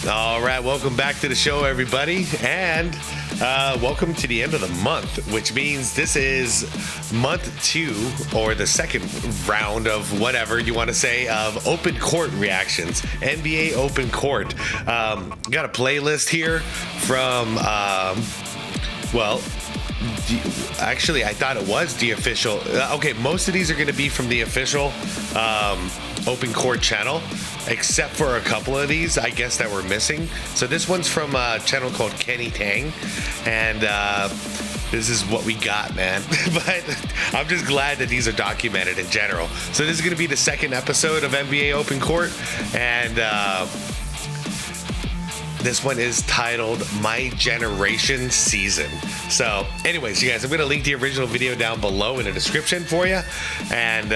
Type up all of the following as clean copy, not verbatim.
All right, welcome back to the show, everybody, and welcome to the end of the month, which means this is month 2, or the second round of whatever you want to say, of open court reactions, NBA open court. Got a playlist here from, actually, I thought it was the official. Okay, most of these are going to be from the official open court channel, except for a couple of these, I guess, that were missing. So this one's from a channel called Kenny Tang, and this is what we got, man. But I'm just glad that these are documented in general. So this is going to be the second episode of NBA Open Court, and this one is titled My Generation Season. So anyways, you guys, I'm going to link the original video down below in the description for you. And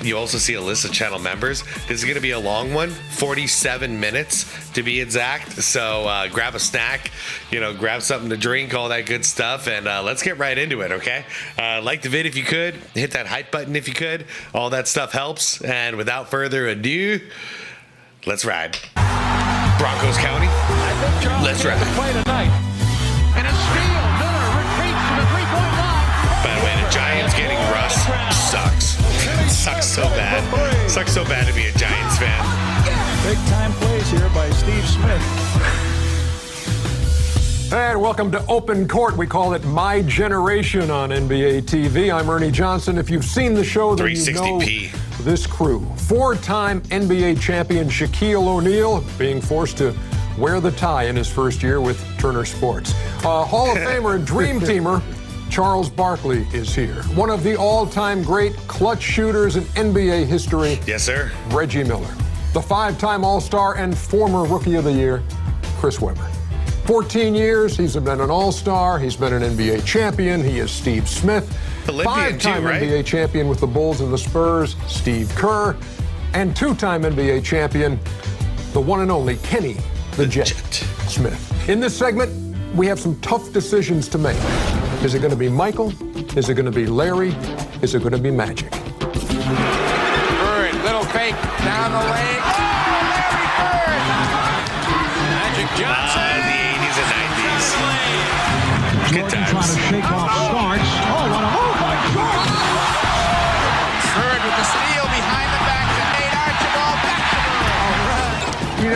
you also see a list of channel members. This is going to be a long one, 47 minutes to be exact. So grab a snack, grab something to drink, all that good stuff. And let's get right into it, okay? Like the vid if you could. Hit that hype button if you could. All that stuff helps. And without further ado, let's ride. Broncos County, let's ride. And a steal. Miller retreats to the three-point line. By the way, the Giants getting Russ sucks. Sucks so bad. Sucks so bad to be a Giants fan. Big time plays here by Steve Smith. And welcome to Open Court. We call it My Generation on NBA TV. I'm Ernie Johnson. If you've seen the show, then you know 360p. This crew. 4-time NBA champion Shaquille O'Neal being forced to wear the tie in his first year with Turner Sports. Hall of Famer and Dream Teamer Charles Barkley is here. One of the all-time great clutch shooters in NBA history. Yes, sir. Reggie Miller. The 5-time All-Star and former Rookie of the Year, Chris Webber. 14 years, he's been an All-Star, he's been an NBA champion, he is Steve Smith. Olympian 5-time too, right? NBA champion with the Bulls and the Spurs, Steve Kerr. And 2-time NBA champion, the one and only Kenny the Jet Smith. In this segment, we have some tough decisions to make. Is it going to be Michael? Is it going to be Larry? Is it going to be Magic? Bird, little fake down the lane. Oh, Larry Bird! Magic Johnson. The 80s and 90s. Good Jordan times. trying to shake off Starks. Oh, what a move by Jordan! Bird with the steal behind the back to Nate Archibald. Back to Bird.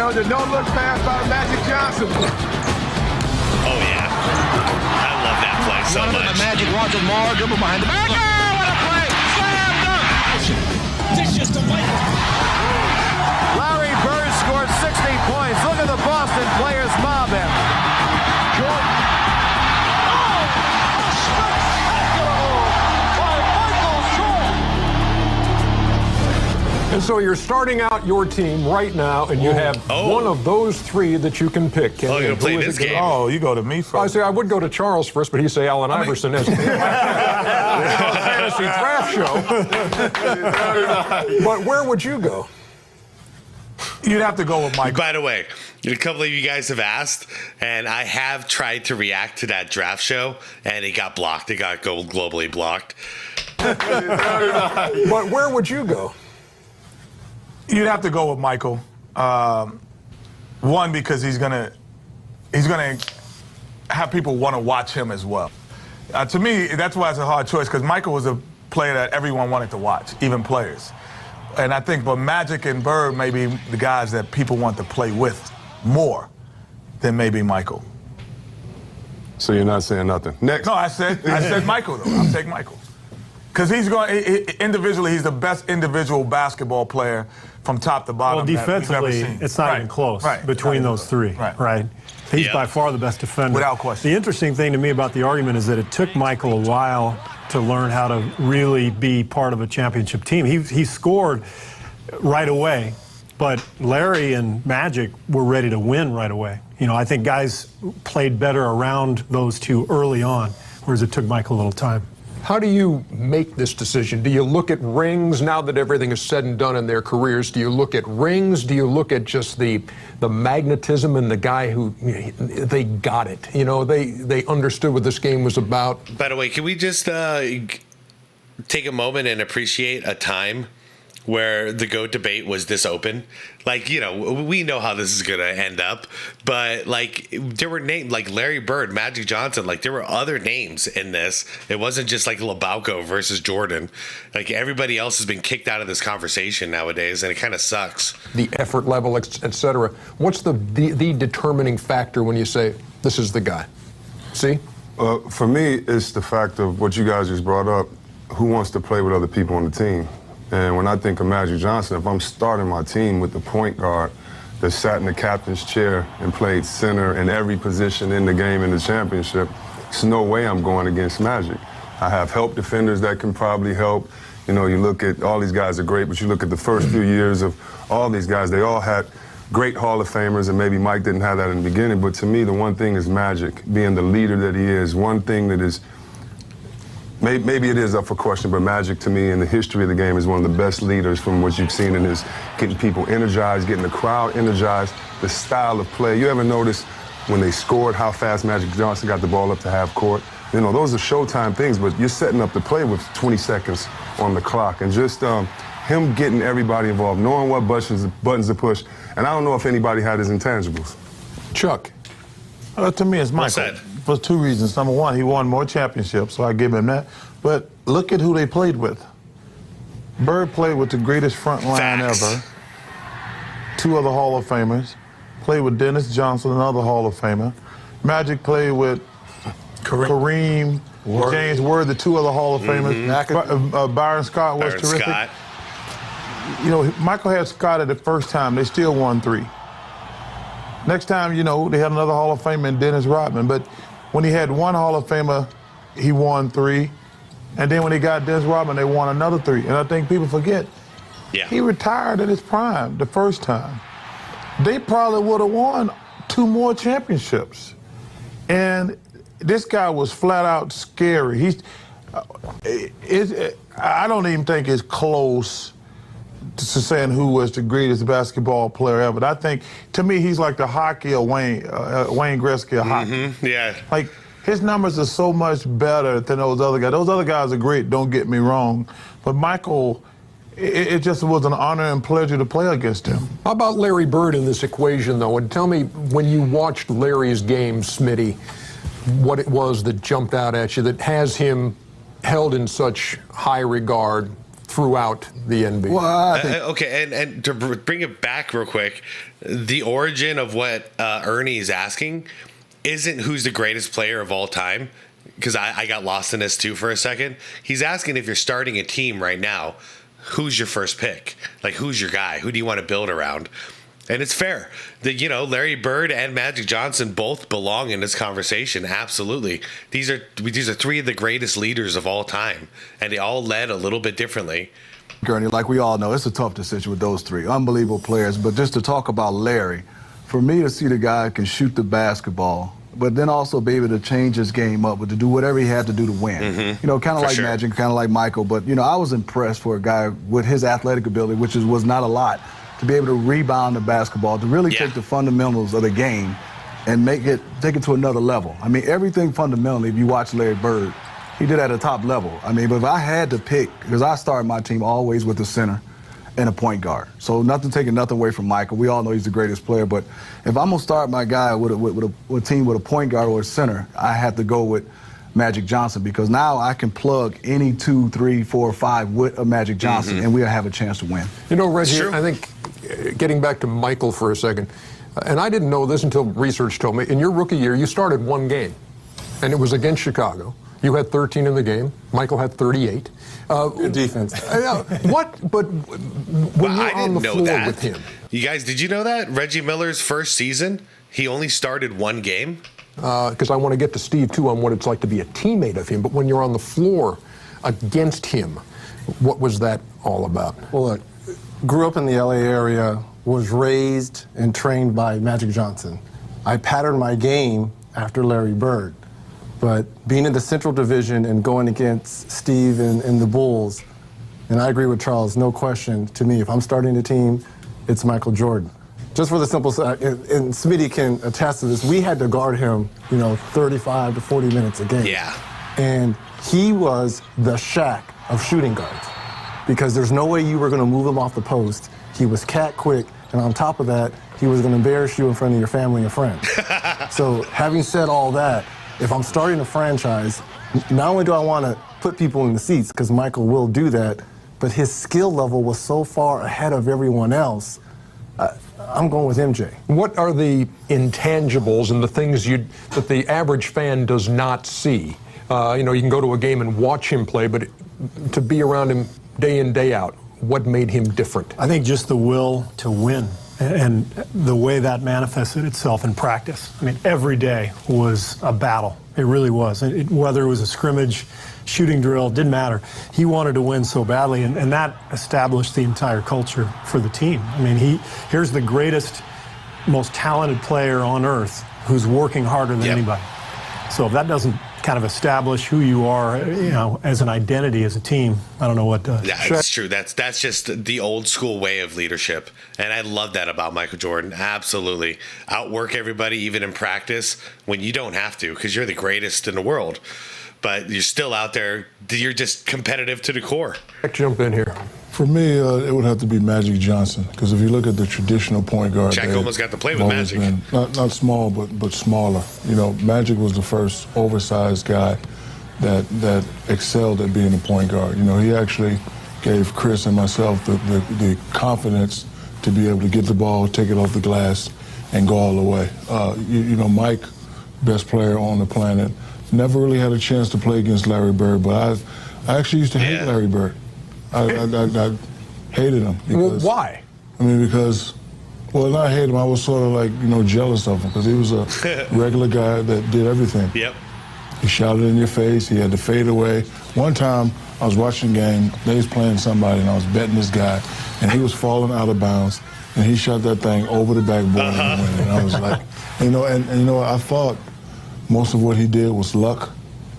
The no-look pass by Magic Johnson. Oh, yeah. I love that play so much. Magic watching Marr dribble behind the back. Oh, what a play! Slam dunk! This just a Michael. Larry Bird scored 60 points. Look at the Boston players mob him. Jordan. Oh, a spectacular move by Michael Jordan. And so you're starting out your team right now, and you have one of those 3 that you can pick. Oh, you're going to play Who is this it gonna game. be? Oh, you go to me first. I say I would go to Charles first, but he'd say Allen Iverson as fantasy draft show. But where would you go? You'd have to go with Michael. By the way, a couple of you guys have asked, and I have tried to react to that draft show, and it got blocked. It got globally blocked. But where would you go? You'd have to go with Michael. One, because he's gonna have people want to watch him as well. To me, that's why it's a hard choice, because Michael was a player that everyone wanted to watch, even players. And I think, but Magic and Bird may be the guys that people want to play with more than maybe Michael. So you're not saying nothing. Next. No, I said Michael, though. I'll take Michael. Because individually, he's the best individual basketball player from top to bottom. Well, defensively, it's not even close between those 3, right? He's by far the best defender. Without question. The interesting thing to me about the argument is that it took Michael a while to learn how to really be part of a championship team. He scored right away, but Larry and Magic were ready to win right away. I think guys played better around those 2 early on, whereas it took Michael a little time. How do you make this decision? Do you look at rings now that everything is said and done in their careers? Do you look at rings? Do you look at just the magnetism and the guy who they got it? They understood what this game was about. By the way, can we just take a moment and appreciate a time where the GOAT debate was this open. Like, you know, we know how this is going to end up, but like there were names like Larry Bird, Magic Johnson, like there were other names in this. It wasn't just like Lebowko versus Jordan. Like everybody else has been kicked out of this conversation nowadays, and it kind of sucks. The effort level, et cetera. What's the determining factor when you say this is the guy? See? For me, it's the fact of what you guys just brought up. Who wants to play with other people on the team? And when I think of Magic Johnson, if I'm starting my team with the point guard that sat in the captain's chair and played center in every position in the game in the championship, there's no way I'm going against Magic. I have help defenders that can probably help. You know, you look at all these guys are great, but you look at the first few years of all these guys, they all had great Hall of Famers, and maybe Mike didn't have that in the beginning. But to me, the one thing is Magic, being the leader that he is. One thing that is, maybe it is up for question, but Magic to me in the history of the game is one of the best leaders from what you've seen in his getting people energized, getting the crowd energized, the style of play. You ever notice when they scored how fast Magic Johnson got the ball up to half court? You know, those are showtime things, but you're setting up the play with 20 seconds on the clock. And just him getting everybody involved, knowing what buttons to push. And I don't know if anybody had his intangibles. Chuck. To me, it's Michael. For two reasons. Number one, he won more championships, so I give him that. But look at who they played with. Bird played with the greatest front line ever. Two other Hall of Famers. Played with Dennis Johnson, another Hall of Famer. Magic played with Kareem, James Ward, the two other Hall of Famers. Byron Scott was terrific. Scott. You know, Michael had Scott at the first time. They still won 3. Next time, you know, they had another Hall of Famer in Dennis Rodman. But when he had one Hall of Famer, he won 3. And then when he got Dennis Rodman, they won another 3. And I think people forget, he retired at his prime the first time. They probably would have won 2 more championships. And this guy was flat out scary. I don't even think it's close to saying who was the greatest basketball player ever. But I think, to me, he's like the hockey of Wayne Gretzky of hockey. Yeah. Like, his numbers are so much better than those other guys. Those other guys are great, don't get me wrong. But Michael, it just was an honor and pleasure to play against him. How about Larry Bird in this equation, though? And tell me, when you watched Larry's game, Smitty, what it was that jumped out at you that has him held in such high regard throughout the NBA. Well, okay, and to bring it back real quick, the origin of what Ernie's asking isn't who's the greatest player of all time, because I got lost in this too for a second. He's asking if you're starting a team right now, who's your first pick? Like, who's your guy? Who do you want to build around? And it's fair that, you know, Larry Bird and Magic Johnson both belong in this conversation. Absolutely. These are 3 of the greatest leaders of all time, and they all led a little bit differently. Gurney, like we all know, it's a tough decision with those 3. Unbelievable players. But just to talk about Larry, for me to see the guy who can shoot the basketball, but then also be able to change his game up, but to do whatever he had to do to win. You know, kind of like Magic, kind of like Michael. But, you know, I was impressed for a guy with his athletic ability, which was not a lot, to be able to rebound the basketball, to really take the fundamentals of the game and take it to another level. I mean, everything fundamentally, if you watch Larry Bird, he did at a top level. I mean, but if I had to pick, because I started my team always with the center and a point guard. So taking nothing away from Michael. We all know he's the greatest player, but if I'm gonna start my guy with a team with a point guard or a center, I have to go with Magic Johnson, because now I can plug any 2, 3, 4, 5 with a Magic Johnson, and we'll have a chance to win. You know, Reggie, I think, getting back to Michael for a second, and I didn't know this until research told me, in your rookie year, you started 1 game, and it was against Chicago. You had 13 in the game. Michael had 38. Good defense. But when you're on the floor with him. You guys, did you know that? Reggie Miller's first season, he only started 1 game? Because I want to get to Steve, too, on what it's like to be a teammate of him. But when you're on the floor against him, what was that all about? Well, look, grew up in the LA area, was raised and trained by Magic Johnson. I patterned my game after Larry Bird. But being in the Central Division and going against Steve and the Bulls, and I agree with Charles, no question, to me, if I'm starting a team, it's Michael Jordan. Just for the simple side, and Smitty can attest to this, we had to guard him, 35 to 40 minutes a game. Yeah. And he was the Shaq of shooting guards. because there's no way you were going to move him off the post. He was cat quick, and on top of that, he was going to embarrass you in front of your family and friends. So having said all that, if I'm starting a franchise, not only do I want to put people in the seats, because Michael will do that, but his skill level was so far ahead of everyone else, I'm going with MJ. What are the intangibles and the things that the average fan does not see? You know, you can go to a game and watch him play, but to be around him day in, day out, what made him different? I think just the will to win and the way that manifested itself in practice. I mean, every day was a battle. It really was. Whether it was a scrimmage, shooting drill, didn't matter. He wanted to win so badly, and that established the entire culture for the team. I mean, here's the greatest, most talented player on earth who's working harder than anybody. So if that doesn't kind of establish who you are, you know, as an identity, as a team, I don't know what does. Yeah, it's true. That's just the old school way of leadership. And I love that about Michael Jordan. Absolutely. Outwork everybody, even in practice, when you don't have to, because you're the greatest in the world. But you're still out there. You're just competitive to the core. Jump in here. For me, it would have to be Magic Johnson, because if you look at the traditional point guard, Shaq almost got to play with Magic. Been, not small, but smaller. You know, Magic was the first oversized guy that excelled at being a point guard. You know, he actually gave Chris and myself the confidence to be able to get the ball, take it off the glass, and go all the way. You know, Mike, best player on the planet, never really had a chance to play against Larry Bird, but I actually used to hate Larry Bird. I hated him. Because, well, why? I mean, because, well, not hate him. I was sort of like, you know, jealous of him because he was a regular guy that did everything. Yep. He shouted in your face. He had to fade away. One time, I was watching a game. They was playing somebody, and I was betting this guy, and he was falling out of bounds, and he shot that thing over the backboard and went. And I was like, you know, and you know, I thought most of what he did was luck.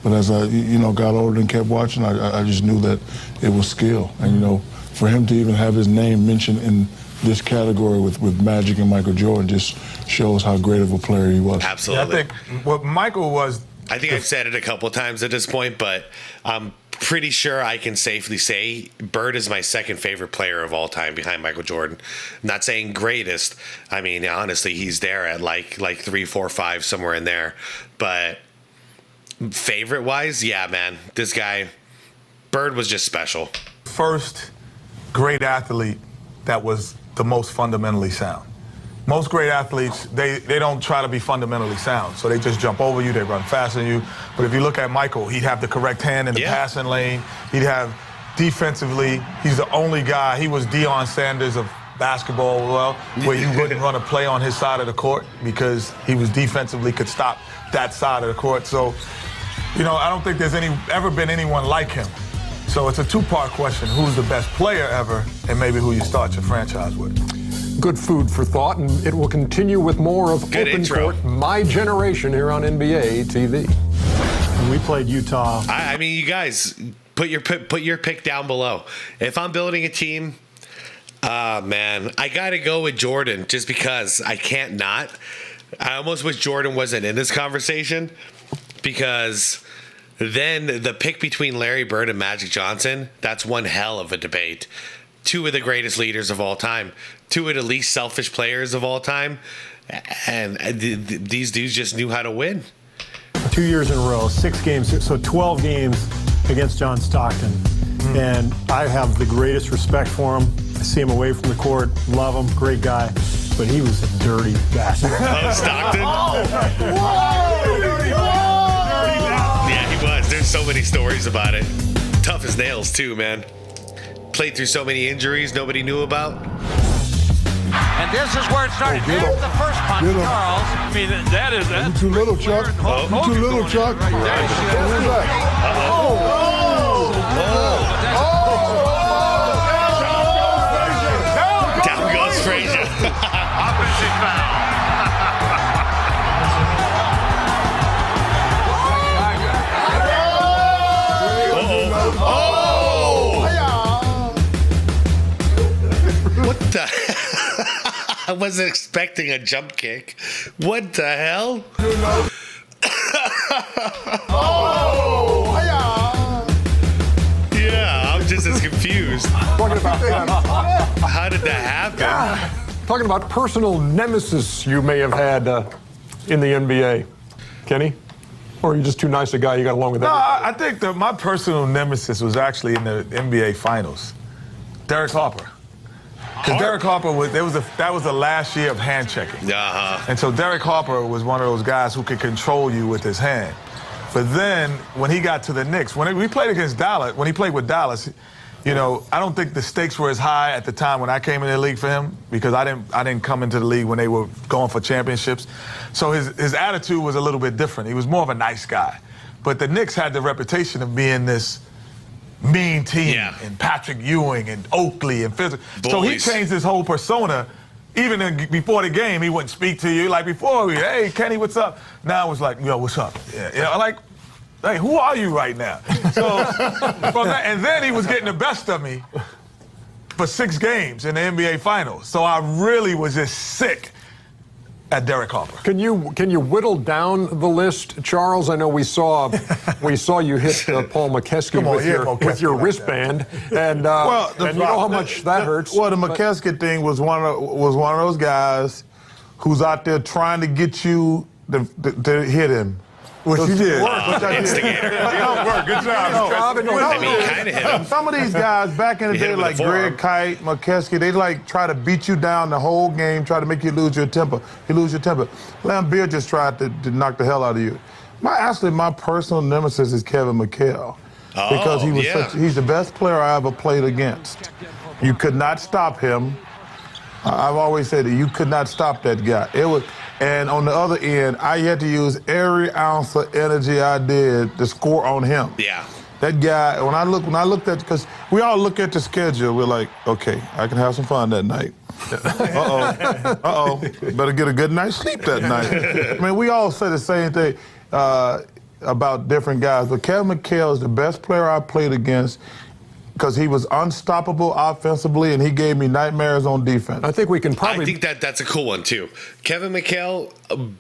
But as I, you know, got older and kept watching, I just knew that it was skill. And, you know, for him to even have his name mentioned in this category with Magic and Michael Jordan just shows how great of a player he was. Absolutely. Yeah, I think what Michael was... I think I've said it a couple of times at this point, but I'm pretty sure I can safely say Bird is my second favorite player of all time behind Michael Jordan. I'm not saying greatest. I mean, honestly, he's there at like 3, 4, 5, somewhere in there. But... favorite wise, yeah, man, this guy, Bird was just special. First great athlete that was the most fundamentally sound. Most great athletes, they don't try to be fundamentally sound, so they just jump over you, they run faster than you. But if you look at Michael, he'd have the correct hand in the passing lane. He'd have defensively, he's the only guy, he was Deion Sanders of basketball, well, where you wouldn't run a play on his side of the court because he was defensively could stop that side of the court. So, you know, I don't think there's ever been anyone like him. So it's a two-part question. Who's the best player ever, and maybe who you start your franchise with? Good food for thought, and it will continue with more of Good Open intro. Court, My Generation, here on NBA TV. When we played Utah. I mean, you guys, put your pick down below. If I'm building a team, man, I got to go with Jordan just because I can't not. I almost wish Jordan wasn't in this conversation, because then the pick between Larry Bird and Magic Johnson, that's one hell of a debate. Two of the greatest leaders of all time, two of the least selfish players of all time, and these dudes just knew how to win. 2 years in a row, 6 games, so 12 games against John Stockton. And I have the greatest respect for him. I see him away from the court, love him, great guy, but he was a dirty bastard. Oh, Stockton? Yeah, he was. There's so many stories about it. Tough as nails, too, man. Played through so many injuries nobody knew about. And this is where it started. There's the first punch, Charles. I mean, that is that. You too little, Chuck. You too little, Chuck. Right there. Who's that? Down goes Frazier. Offensive foul. What the? I wasn't expecting a jump kick. What the hell? Yeah, I'm just just as confused. Talking about How did that happen? talking about personal nemesis you may have had in the NBA, Kenny. Or are you just too nice a guy? You got along with that? No, I think that my personal nemesis was actually in the NBA Finals. Derek Harper. Because Derek Harper that was the last year of hand checking. And so Derek Harper was one of those guys who could control you with his hand. But then when he got to the Knicks, when we played against Dallas, when he played with Dallas, you know, I don't think the stakes were as high at the time when I came into the league for him, because I didn't come into the league when they were going for championships. So his attitude was a little bit different. He was more of a nice guy. But the Knicks had the reputation of being this mean team, and Patrick Ewing and Okelly and physical. So he changed his whole persona. Even before the game, he wouldn't speak to you. Like before, hey, Kenny, what's up? Now it was like, yo, what's up? Yeah, you know, like, who are you right now? So from that, and then he was getting the best of me for 6 games in the NBA Finals. So I really was just sick at Derek Harper. Can you whittle down the list, Charles? I know we saw you hit Paul McKeskey with your wristband, and you know how much that hurts. Well, the McKeskey thing was one of those guys who's out there trying to get you to hit him. Which you did. Instigator. Good job. Kind of hit him. Some of these guys back in the day, like Greg Kite, McKeskey, they like try to beat you down the whole game, try to make you lose your temper. You lose your temper. Lambeer just tried to knock the hell out of you. My personal nemesis is Kevin McHale. Because he's the best player I ever played against. You could not stop him. I've always said that you could not stop that guy. And on the other end, I had to use every ounce of energy I did to score on him. Yeah. That guy, when I looked at, because we all look at the schedule, we're like, okay, I can have some fun that night. Better get a good night's sleep that night. I mean, we all say the same thing about different guys, but Kevin McHale is the best player I played against, because he was unstoppable offensively, and he gave me nightmares on defense. I think we can probably... I think that's a cool one, too. Kevin McHale,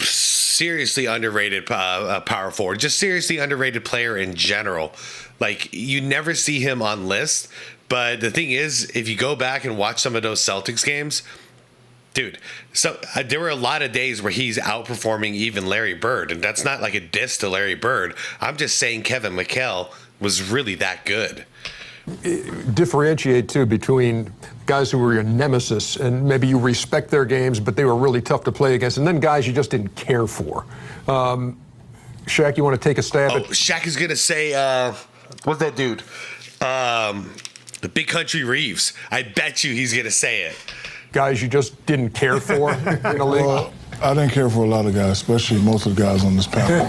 seriously underrated power forward. Just seriously underrated player in general. Like, you never see him on lists, but the thing is, if you go back and watch some of those Celtics games, dude, so there were a lot of days where he's outperforming even Larry Bird, and that's not like a diss to Larry Bird. I'm just saying Kevin McHale was really that good. Differentiate, too, between guys who were your nemesis and maybe you respect their games, but they were really tough to play against, and then guys you just didn't care for. Shaq, you want to take a stab at... Shaq is going to say, what's that dude? The Big Country Reeves. I bet you he's going to say it. Guys you just didn't care for in the league? Well, I didn't care for a lot of guys, especially most of the guys on this panel.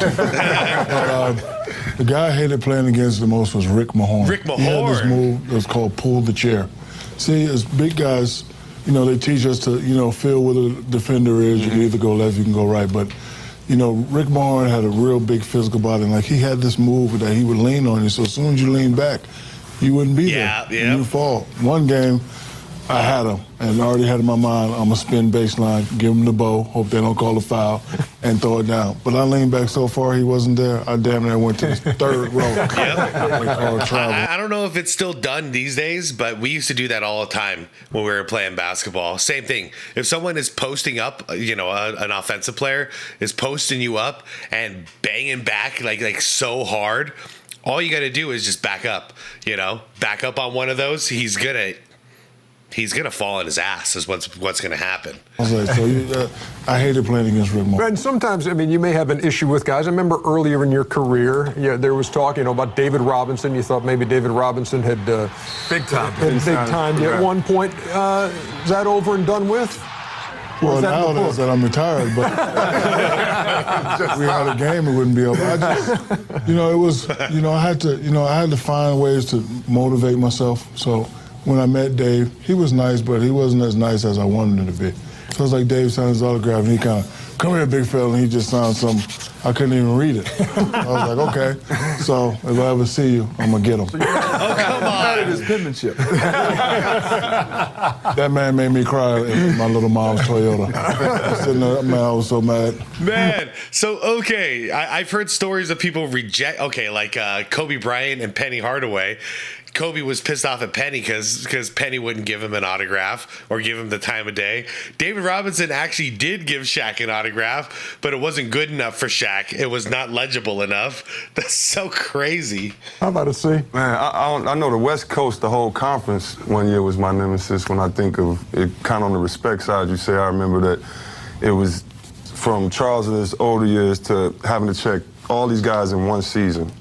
The guy I hated playing against the most was Rick Mahorn. Rick Mahorn. He had this move that was called pull the chair. See, as big guys, you know, they teach us to, you know, feel where the defender is. You can either go left, you can go right. But, you know, Rick Mahorn had a real big physical body. And, like, he had this move that he would lean on you. So as soon as you lean back, you wouldn't be there. Yeah. You fall. One game, I had him, and I already had in my mind, I'm going to spin baseline, give him the bow, hope they don't call a foul, and throw it down. But I leaned back so far he wasn't there, I damn near went to the third row. I don't know if it's still done these days, but we used to do that all the time when we were playing basketball. Same thing. If someone is posting up, you know, an offensive player is posting you up and banging back like so hard, all you got to do is just back up, you know, back up on one of those. He's gonna fall on his ass is what's gonna happen. I hated playing against Rick Mahorn. And sometimes, I mean, you may have an issue with guys. I remember earlier in your career, there was talk, you know, about David Robinson. You thought maybe David Robinson had big time at one point. Is that over and done with? Well, nowadays that I'm retired, but if we had a game, it wouldn't be over. It was, I had to find ways to motivate myself. So when I met Dave, he was nice, but he wasn't as nice as I wanted him to be. So it was like Dave signed his autograph, and he kind of, come here, big fella, and he just signed something. I couldn't even read it. I was like, okay. So if I ever see you, I'm going to get him. Oh, come on. His penmanship. That man made me cry in my little mom's Toyota. I was so mad. Man, so, okay, I've heard stories of people reject, like Kobe Bryant and Penny Hardaway. Kobe was pissed off at Penny because Penny wouldn't give him an autograph or give him the time of day. David Robinson actually did give Shaq an autograph, but it wasn't good enough for Shaq. It was not legible enough. That's so crazy. How about to see? Man, I know the West Coast, the whole conference one year was my nemesis. When I think of it, kind of on the respect side, you say, I remember that it was from Charles in his older years to having to check all these guys in one season.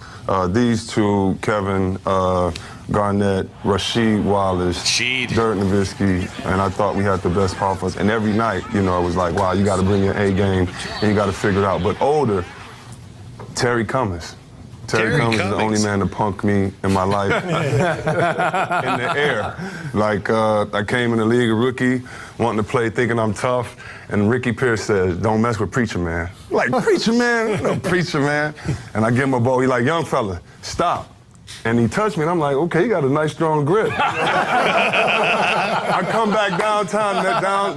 These two, Kevin, Garnett, Rasheed Wallace, Dirk Nowitzki, and I thought we had the best power forwards. And every night, you know, it was like, wow, you got to bring your A game and you got to figure it out. But older, Terry Cummings. Terry Cummings is the only man to punk me in my life in the air. Like, I came in the league a rookie, wanting to play, thinking I'm tough, and Ricky Pierce said, don't mess with Preacher Man. Like, Preacher Man? No, Preacher Man. And I give him a ball. He like, young fella, stop. And he touched me, and I'm like, okay, you got a nice, strong grip. I come back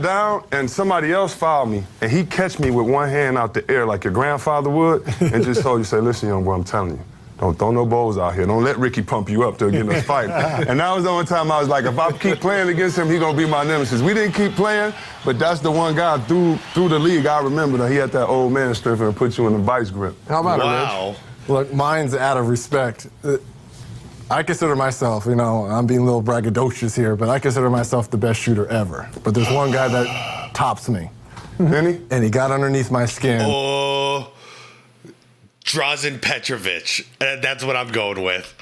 down, and somebody else fouled me, and he catch me with one hand out the air like your grandfather would, and just told you, say, listen, young boy, I'm telling you, don't throw no balls out here. Don't let Ricky pump you up to get in a fight. And that was the only time I was like, if I keep playing against him, he gonna be my nemesis. We didn't keep playing, but that's the one guy through the league I remember that he had that old man strength and put you in the vice grip. How about it, Wow. Look, mine's out of respect. I consider myself, you know, I'm being a little braggadocious here, but I consider myself the best shooter ever. But there's one guy that tops me. Penny? And he got underneath my skin. Oh, Drazen Petrovic. That's what I'm going with.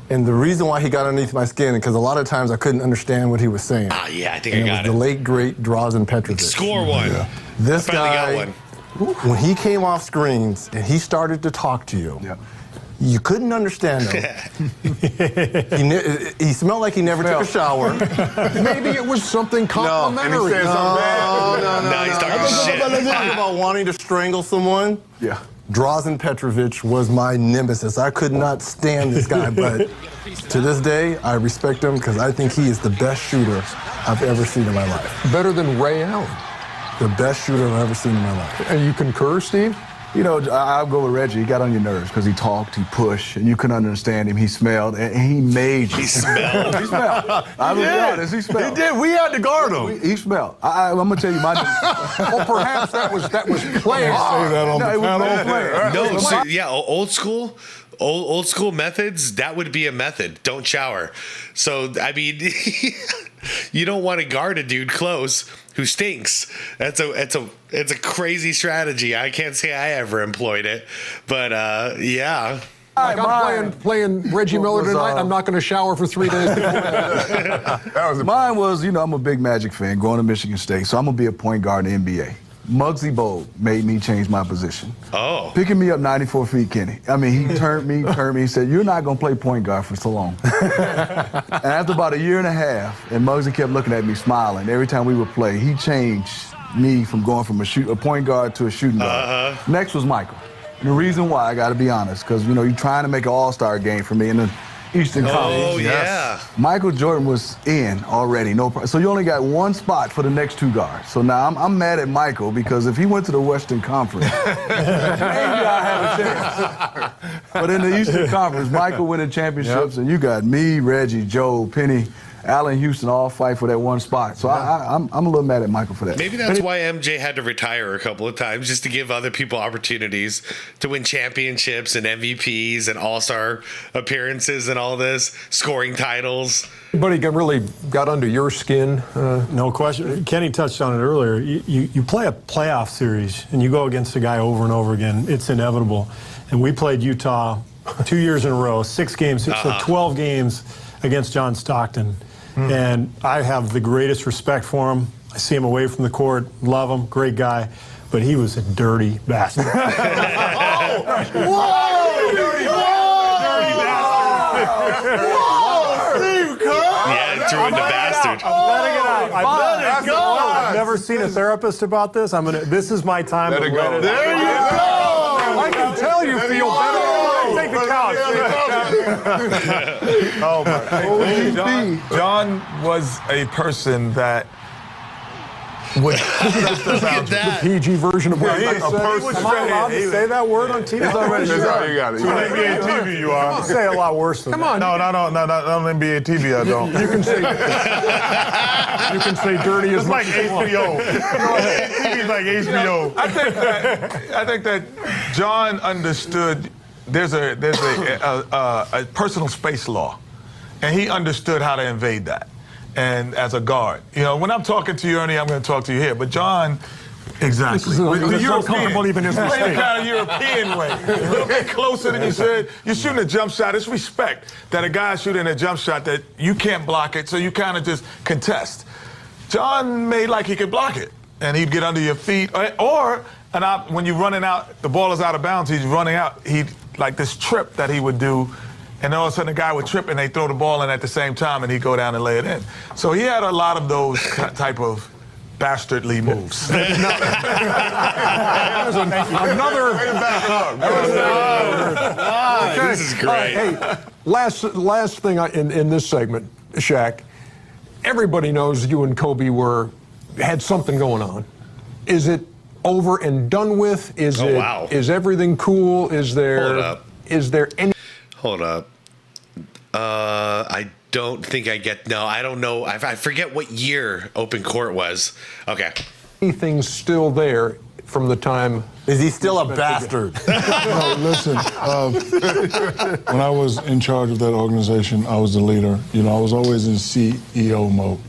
And the reason why he got underneath my skin, because a lot of times I couldn't understand what he was saying. Ah, yeah, I think and I got it. Was the late, great Drazen Petrovic. Score one. Yeah. This I finally guy, got one. when he came off screens and he started to talk to you, you couldn't understand him. he smelled like he never took a shower. Maybe it was something complimentary. And he said something bad. No, he's talking shit. Talking about wanting to strangle someone. Yeah. Drazen Petrovic was my nemesis. I could not stand this guy, but to this day, I respect him because I think he is the best shooter I've ever seen in my life. Better than Ray Allen. The best shooter I've ever seen in my life. And you concur, Steve? You know, I'll go with Reggie. He got on your nerves because he talked, he pushed, and you couldn't understand him. He smelled, and he made you. He smelled. He smelled. I'm be honest, he smelled. He did. We had to guard him. He smelled. I'm gonna tell you my. Well, perhaps that was playing. Say that on No, it the was panel. player. No, so, yeah, old school methods, that would be a method. Don't shower. So, I mean, you don't want to guard a dude close who stinks. It's a crazy strategy. I can't say I ever employed it, but yeah. Like I'm playing Reggie Miller tonight. I'm not going to shower for 3 days. Mine was, you know, I'm a big Magic fan, going to Michigan State, so I'm gonna be a point guard in the NBA. Muggsy Bogues made me change my position. Oh. Picking me up 94 feet, Kenny. I mean, he turned me. He said, you're not going to play point guard for so long. And after about a year and a half, and Muggsy kept looking at me smiling every time we would play, he changed me from going from a point guard to a shooting guard. Next was Michael. And the reason why, I got to be honest, because, you know, you're trying to make an all-star game for me in the Eastern Conference. Oh, yeah. Michael Jordan was in already, no problem. So you only got one spot for the next two guards. So now I'm mad at Michael because if he went to the Western Conference, maybe I have a chance. But in the Eastern Conference, Michael winning championships, and you got me, Reggie, Joe, Penny, Allen Houston all fight for that one spot. So I'm a little mad at Michael for that. Maybe that's why MJ had to retire a couple of times, just to give other people opportunities to win championships and MVPs and all-star appearances and all this, scoring titles. Anybody really got under your skin? No question. Kenny touched on it earlier. You play a playoff series and you go against a guy over and over again. It's inevitable. And we played Utah 2 years in a row, 6 games, so 12 games against John Stockton. And I have the greatest respect for him. I see him away from the court, love him, great guy, but he was a dirty bastard. Yeah, threw in the bastard. I'm letting it out. I've never seen a therapist about this. This is my time to let it out. There you go. I can tell you feel better. Take the couch. Oh my God. John was a person that Would Look at that. The PG version of what Yeah, I a said. person Am I allowed to say that word on TV? You got it. To NBA TV, you are. I'll say a lot worse than Come that. on. No, on NBA TV, I don't. You can say you can say dirty as It's much like as you want. HBO. TV's like HBO. I think that John understood there's a personal space law, and he understood how to invade that. And as a guard, you know, when I'm talking to you, Ernie, I'm going to talk to you here. But John, exactly. This is uncomfortable even as we playing say. kind of European way, a little bit closer than you said. You're shooting a jump shot. It's respect that a guy's shooting a jump shot that you can't block it, so you kind of just contest. John made like he could block it, and he'd get under your feet, when you're running out, the ball is out of bounds. He's running out. He like this trip that he would do. And all of a sudden, the guy would trip and they throw the ball in at the same time, and he'd go down and lay it in. So he had a lot of those type of bastardly moves. This is great. Hey, last thing in this segment, Shaq. Everybody knows you and Kobe had something going on. Is it over and done with? Is everything cool? Is there any? Hold up. I don't think I get. No, I don't know. I forget what year open court was. Okay. Anything's still there from the time. Is he still a bastard? No, listen. When I was in charge of that organization, I was the leader. You know, I was always in CEO mode.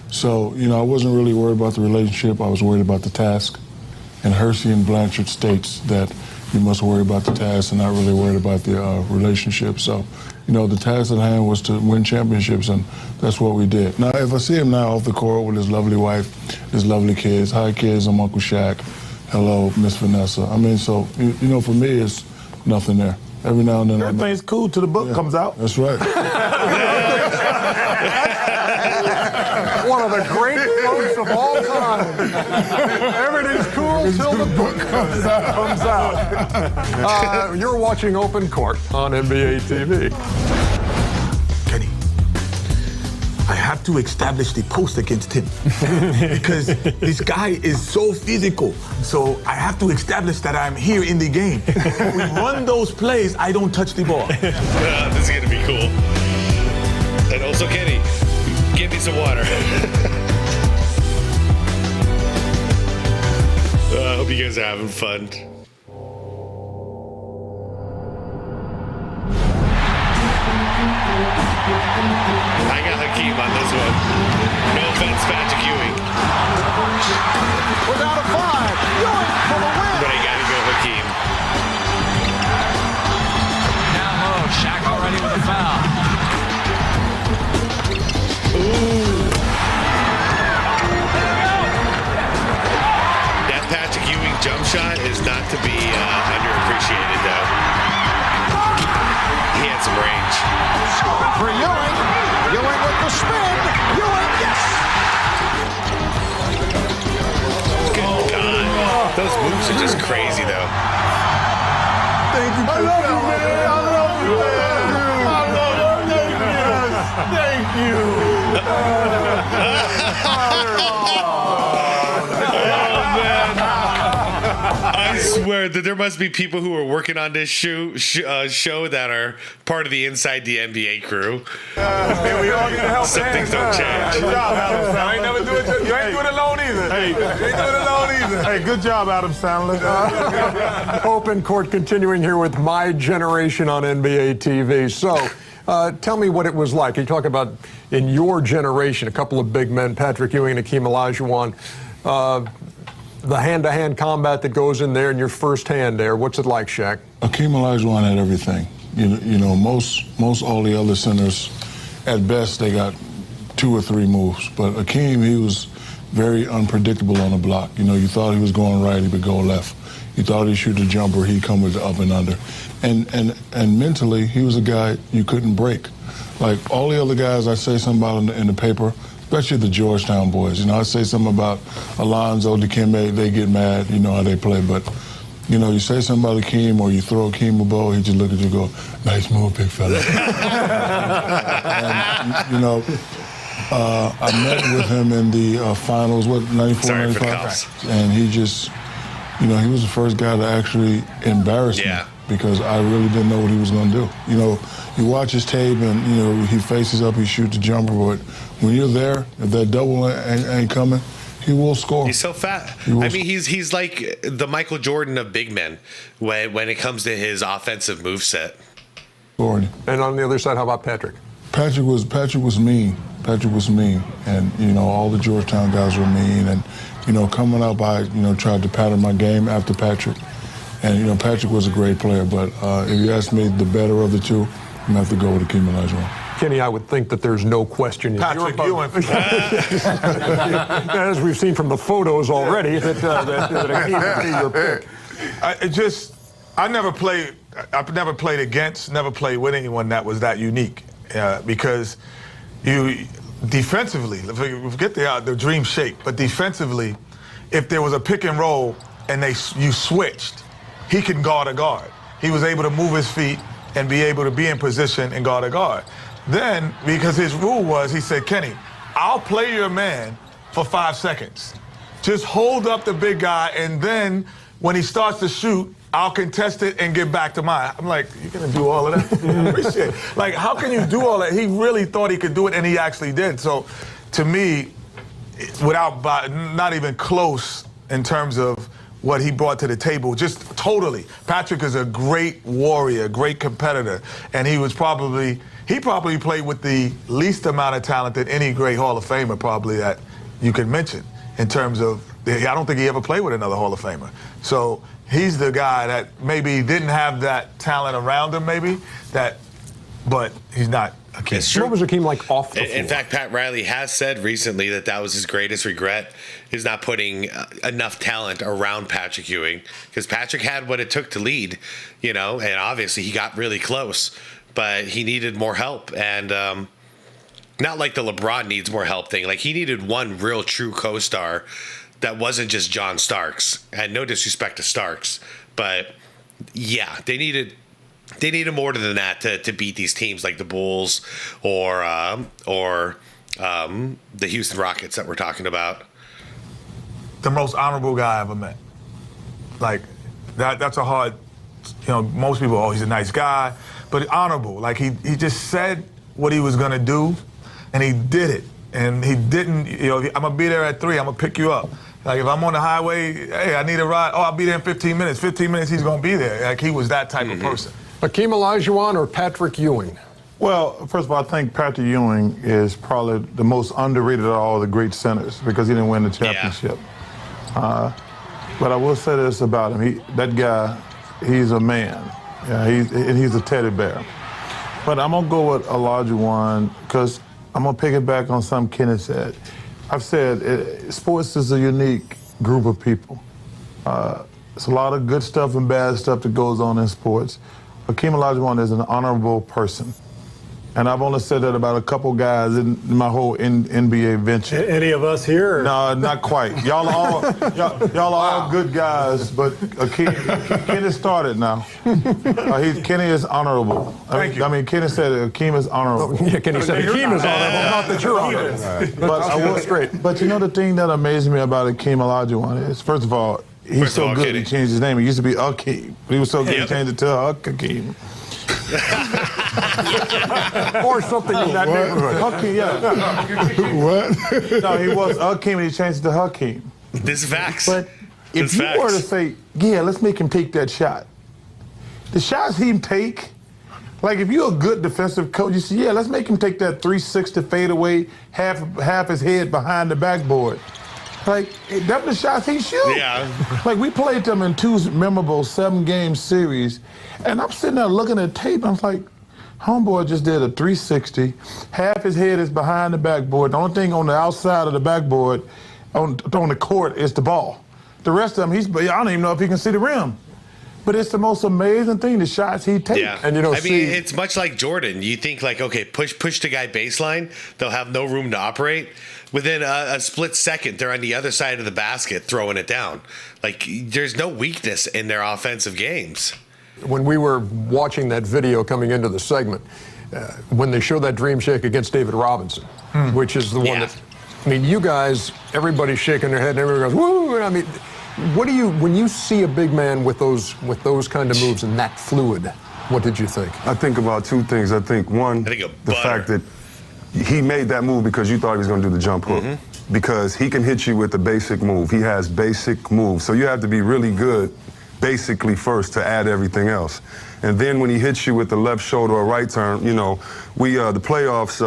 So, you know, I wasn't really worried about the relationship. I was worried about the task. And Hersey and Blanchard states that you must worry about the task and not really worried about the relationship. So, you know, the task at hand was to win championships, and that's what we did. Now, if I see him now off the court with his lovely wife, his lovely kids, hi kids, I'm Uncle Shaq, hello, Miss Vanessa. I mean, so, you know, for me, it's nothing there. Every now and then. Everything's cool till the book comes out. That's right. One of the great quotes of all time. Everything's cool till the book comes out. You're watching Open Court on NBA TV. Kenny, I have to establish the post against him because this guy is so physical. So I have to establish that I'm here in the game. If we run those plays, I don't touch the ball. This is gonna be cool. And also, Kenny, give me some water. I hope you guys are having fun. I got Hakeem on this one. No offense, Patrick Ewing. We're down to 5. Ewing for the win. But I gotta go Hakeem. Down low, Shaq already with a foul. That Patrick Ewing jump shot is not to be underappreciated, though. He had some range. For Ewing. Ewing with the spin. Ewing, yes. Good God. Those moves are just crazy, though. Thank you. I love you, man. I love you, man. I love you. Thank you. I swear that there must be people who are working on this show that are part of the Inside the NBA crew. Man, we all need to help. Some things don't change. Good job, Adam Sandler. I ain't never do it. You ain't do it alone either. Hey. You ain't do it alone either. Hey, good job, Adam Sandler. Open Court continuing here with My Generation on NBA TV. So, tell me what it was like. You talk about in your generation, a couple of big men, Patrick Ewing and Hakeem Olajuwon. The hand-to-hand combat that goes in there in your first hand there. What's it like, Shaq? Hakeem Olajuwon had everything. You know, most all the other centers, at best, they got 2 or 3 moves. But Hakeem, he was very unpredictable on the block. You know, you thought he was going right, he would go left. You thought he'd shoot a jumper, he'd come with the up and under. And mentally, he was a guy you couldn't break. Like all the other guys I say something about in the paper, especially the Georgetown boys. You know, I say something about Alonzo, Dikembe, they get mad, you know how they play, but you know, you say something about Hakeem or you throw Hakeem a ball, he just look at you and go, nice move, big fella. And, you know, I met with him in the finals, 94, Sorry for the 95? cuffs. And he just, he was the first guy to actually embarrass me because I really didn't know what he was going to do. You watch his tape and, he faces up, he shoots the jumper, but when you're there, if that double ain't coming, he will score. He's so fat. I mean, he's like the Michael Jordan of big men when it comes to his offensive moveset. And on the other side, how about Patrick? Patrick was mean. Patrick was mean, and all the Georgetown guys were mean. And coming up, I tried to pattern my game after Patrick, and Patrick was a great player. But if you ask me, the better of the two, I'm gonna have to go with Akeem Olajuwon. Kenny, I would think that there's no question. Patrick Ewing. As we've seen from the photos already, that Akeem would be your pick. I never played against, never played with anyone that was that unique, because you defensively, forget the dream shape, but defensively, if there was a pick and roll and you switched, he can guard a guard. He was able to move his feet and be able to be in position and guard a guard. Then, because his rule was, he said, Kenny, I'll play your man for 5 seconds. Just hold up the big guy, and then when he starts to shoot, I'll contest it and get back to mine. I'm like, you're gonna do all of that? I appreciate it. Like, how can you do all that? He really thought he could do it, and he actually did. So, to me, not even close in terms of what he brought to the table, just totally. Patrick is a great warrior, great competitor, and he probably played with the least amount of talent that any great Hall of Famer probably that you can mention in terms of, I don't think he ever played with another Hall of Famer. So he's the guy that maybe didn't have that talent around him, but he's not Akeem. It's true. What was Akeem like off the floor? In fact, Pat Riley has said recently that was his greatest regret, is not putting enough talent around Patrick Ewing, because Patrick had what it took to lead, and obviously he got really close, but he needed more help. And not like the LeBron needs more help thing. Like, he needed one real true co-star that wasn't just John Starks. And no disrespect to Starks, but yeah, they needed more than that to beat these teams like the Bulls or the Houston Rockets that we're talking about. The most honorable guy I ever met. Like, that's a hard, most people, he's a nice guy, but honorable. Like, he just said what he was gonna do, and he did it. And he didn't, I'm gonna be there at 3, I'm gonna pick you up. Like, if I'm on the highway, hey, I need a ride, I'll be there in 15 minutes. 15 minutes, he's gonna be there. Like, he was that type of person. Akeem Olajuwon or Patrick Ewing? Well, first of all, I think Patrick Ewing is probably the most underrated of all the great centers because he didn't win the championship. But I will say this about him. That guy, he's a man. Yeah, he's a teddy bear. But I'm going to go with Olajuwon because I'm going to pick it back on something Kenny said. I've said sports is a unique group of people. It's a lot of good stuff and bad stuff that goes on in sports. Akeem Olajuwon is an honorable person. And I've only said that about a couple guys in my whole NBA venture. Any of us here? No, not quite. Y'all are all good guys, but Kenny started now. Kenny is honorable. Thank you. I mean, Kenny said Akeem is honorable. Yeah, Kenny said Akeem is honorable, not that you're honorable. But the thing that amazed me about Akeem Olajuwon is, first of all, he's so good Kenny. He changed his name. He used to be Akeem. He was so good he changed it to Akeem. Or something in that neighborhood. Hakeem, yeah. What? No, he was Hakeem and he changed it to Hakeem. This is facts. But if you were to say, let's make him take that shot. The shots he take, like if you're a good defensive coach, you say, let's make him take that 360 fadeaway, half his head behind the backboard. Like, that's the shots he shoots. Yeah. Like, we played them in 2 memorable 7-game series, and I'm sitting there looking at tape, and I'm like, homeboy just did a 360. Half his head is behind the backboard. The only thing on the outside of the backboard on the court is the ball. The rest of him, I don't even know if he can see the rim. But it's the most amazing thing, the shots he takes. Yeah. And it's much like Jordan. You think like, okay, push the guy baseline, they'll have no room to operate. Within a split second, they're on the other side of the basket throwing it down. Like, there's no weakness in their offensive games. When we were watching that video coming into the segment, when they show that dream shake against David Robinson, which is the one that, I mean, you guys, everybody's shaking their head and everybody goes, woo! I mean, what do you, when you see a big man with those kind of moves and that fluid, what did you think? I think about two things. I think one, the fact that he made that move because you thought he was going to do the jump hook. Because he can hit you with a basic move. He has basic moves. So you have to be really good basically first to add everything else. And then when he hits you with the left shoulder or right turn, you know, the playoffs,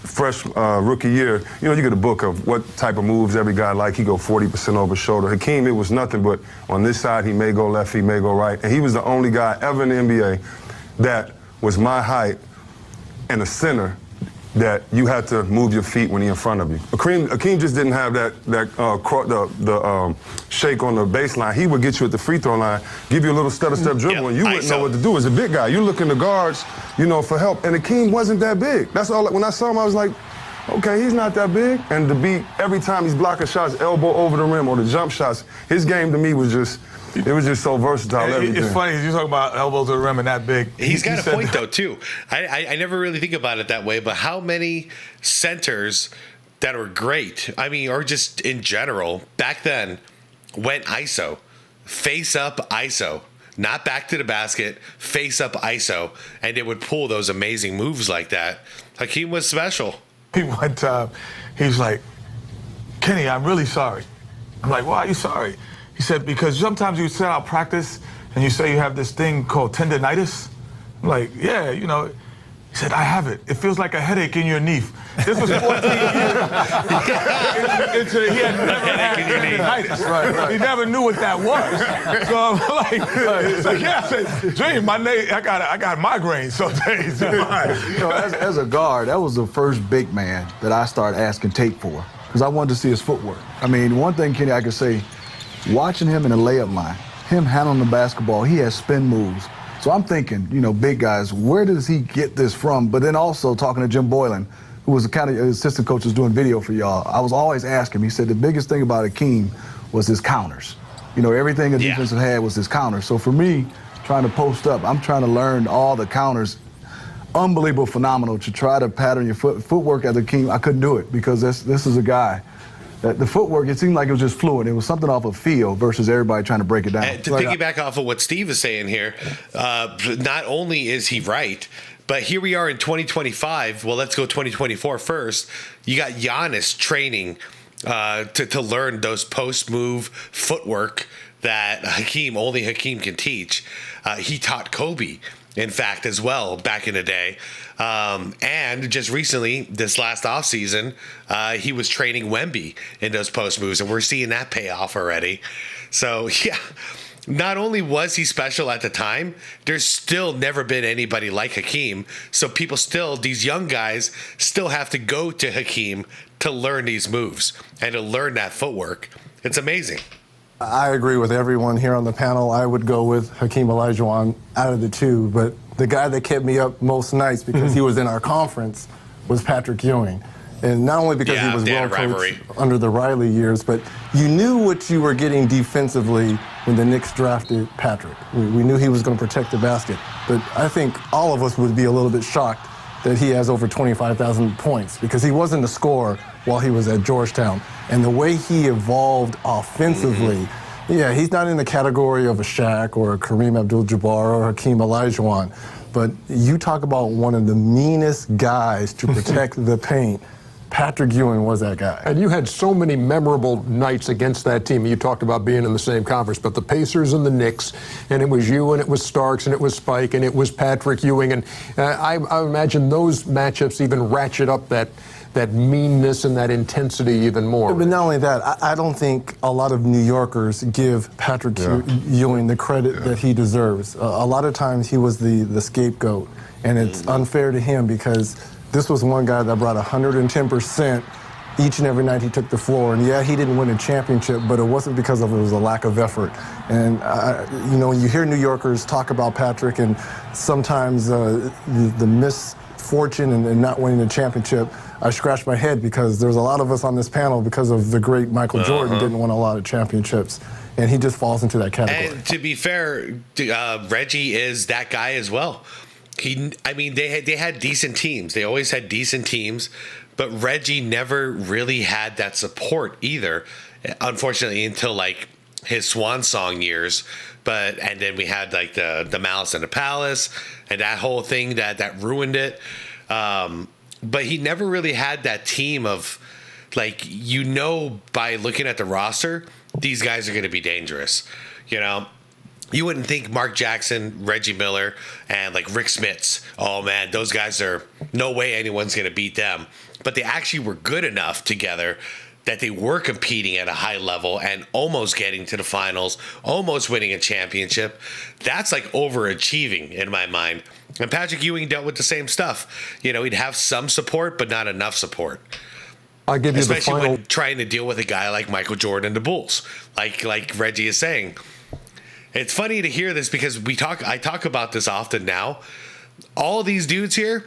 fresh rookie year, you know, you get a book of what type of moves every guy like. He go 40% over shoulder. Hakeem, it was nothing but on this side, he may go left, he may go right. And he was the only guy ever in the NBA that was my height and a center that you had to move your feet when he's in front of you. Hakeem just didn't have the shake on the baseline. He would get you at the free throw line, give you a little stutter-step dribble, and you wouldn't know what to do as a big guy. You look in the guards, you know, for help. And Hakeem wasn't that big. That's all. When I saw him, I was like, okay, he's not that big. And to be, every time he's blocking shots, elbow over the rim or the jump shots, his game to me was just, it was just so versatile. It's funny, you talk about elbows to the rim and that big. He's got a point, though, too. I never really think about it that way, but how many centers that were great, I mean, or just in general, back then, went ISO, face up ISO, not back to the basket, face up ISO, and it would pull those amazing moves like that. Hakeem was special. One time, he was like, Kenny, I'm really sorry. I'm like, why are you sorry? He said, because sometimes you set out practice and you say you have this thing called tendonitis. I'm like, yeah, you know. He said, I have it. It feels like a headache in your knee. This was 14 years. He had never had tendonitis. Right. He never knew what that was. So I'm like, yeah, I said, Dream, my knee, I got migraines some days. You know, as a guard, that was the first big man that I started asking tape for, because I wanted to see his footwork. I mean, one thing, Kenny, I could say, watching him in the layup line, him handling the basketball, he has spin moves. So I'm thinking, you know, big guys, where does he get this from? But then also talking to Jim Boylan, who was the kind of assistant coach was doing video for y'all, I was always asking him, he said the biggest thing about Hakeem was his counters. You know, everything a defensive had was his counters. So for me, trying to post up, I'm trying to learn all the counters. Unbelievable, phenomenal to try to pattern your footwork as Hakeem. I couldn't do it because this is a guy. The footwork, it seemed like it was just fluid. It was something off of feel versus everybody trying to break it down. And to piggyback off of what Steve is saying here, not only is he right, but here we are in 2025. Well, let's go 2024 first. You got Giannis training to learn those post-move footwork that only Hakeem can teach. He taught Kobe, in fact, as well, back in the day. And just recently, this last offseason, he was training Wemby in those post moves, and we're seeing that pay off already. So, yeah, not only was he special at the time, there's still never been anybody like Hakeem. So people still, these young guys, still have to go to Hakeem to learn these moves and to learn that footwork. It's amazing. I agree with everyone here on the panel. I would go with Hakeem Olajuwon out of the two, but the guy that kept me up most nights because he was in our conference was Patrick Ewing. And not only because he was well coached under the Riley years, but you knew what you were getting defensively when the Knicks drafted Patrick. We knew he was going to protect the basket. But I think all of us would be a little bit shocked that he has over 25,000 points because he wasn't a scorer while he was at Georgetown. And the way he evolved offensively, yeah, he's not in the category of a Shaq or a Kareem Abdul-Jabbar or Hakeem Olajuwon. But you talk about one of the meanest guys to protect the paint. Patrick Ewing was that guy. And you had so many memorable nights against that team. You talked about being in the same conference, but the Pacers and the Knicks, and it was you, and it was Starks, and it was Spike, and it was Patrick Ewing. And I imagine those matchups even ratchet up that meanness and that intensity even more. But not only that, I don't think a lot of New Yorkers give Patrick Ewing the credit that he deserves. A lot of times he was the scapegoat, and it's unfair to him because this was one guy that brought 110% each and every night he took the floor. And yeah, he didn't win a championship, but it wasn't because of it was a lack of effort. And, you know, you hear New Yorkers talk about Patrick and sometimes the misfortune and not winning a championship, I scratch my head because there's a lot of us on this panel because of the great Michael Jordan didn't win a lot of championships. And he just falls into that category. And to be fair, Reggie is that guy as well. I mean, they had decent teams. They always had decent teams, but Reggie never really had that support either. Unfortunately, until like his swan song years. And then we had like the Malice in the Palace and that whole thing that ruined it. But he never really had that team of, like, by looking at the roster, these guys are going to be dangerous. You wouldn't think Mark Jackson, Reggie Miller, and like Rick Smits, oh man, those guys are, no way anyone's going to beat them. But they actually were good enough together that they were competing at a high level and almost getting to the finals, almost winning a championship. That's like overachieving in my mind. And Patrick Ewing dealt with the same stuff. He'd have some support, but not enough support. I'll give you especially the final... when trying to deal with a guy like Michael Jordan and the Bulls, like Reggie is saying. It's funny to hear this because I talk about this often now. All these dudes here,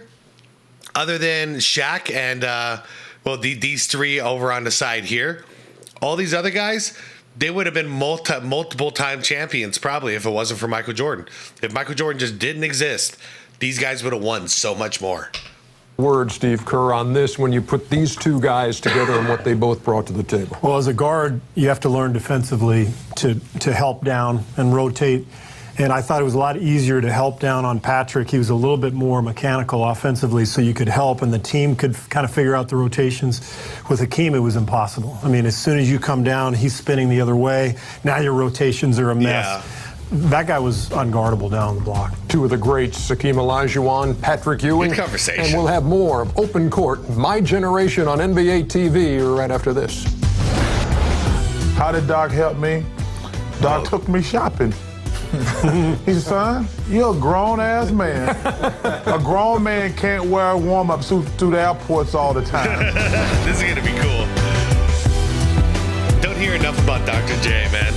other than Shaq and these three over on the side here, all these other guys, they would have been multiple time champions probably if it wasn't for Michael Jordan. If Michael Jordan just didn't exist, these guys would have won so much more. Word, Steve Kerr, on this when you put these two guys together and what they both brought to the table? Well, as a guard, you have to learn defensively to help down and rotate. And I thought it was a lot easier to help down on Patrick. He was a little bit more mechanical offensively, so you could help and the team could kind of figure out the rotations. With Hakeem, it was impossible. I mean, as soon as you come down, he's spinning the other way. Now your rotations are a mess. Yeah. That guy was unguardable down the block. Two of the greats, Hakeem Olajuwon, Patrick Ewing. Good conversation. And we'll have more of Open Court, My Generation on NBA TV right after this. How did Doc help me? Doc took me shopping. He said, son, you're a grown-ass man. A grown man can't wear a warm-up suit through the airports all the time. This is going to be cool. Don't hear enough about Dr. J, man.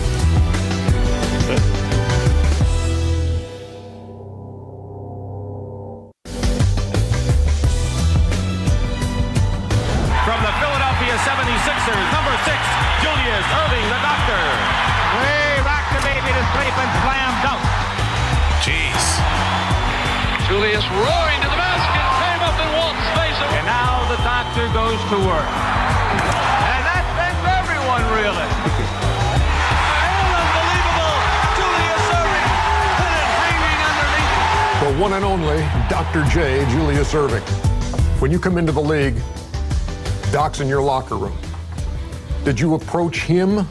From the Philadelphia 76ers, number 6, Julius Erving, the doctor. Way back the baby to sleep and slam dunk. Jeez. Julius roaring to the basket, came up and walked space away. And now the doctor goes to work. And that sends everyone reeling. Unbelievable. Julius Erving put it hanging underneath. The one and only Dr. J, Julius Erving. When you come into the league, Doc's in your locker room. Did you approach him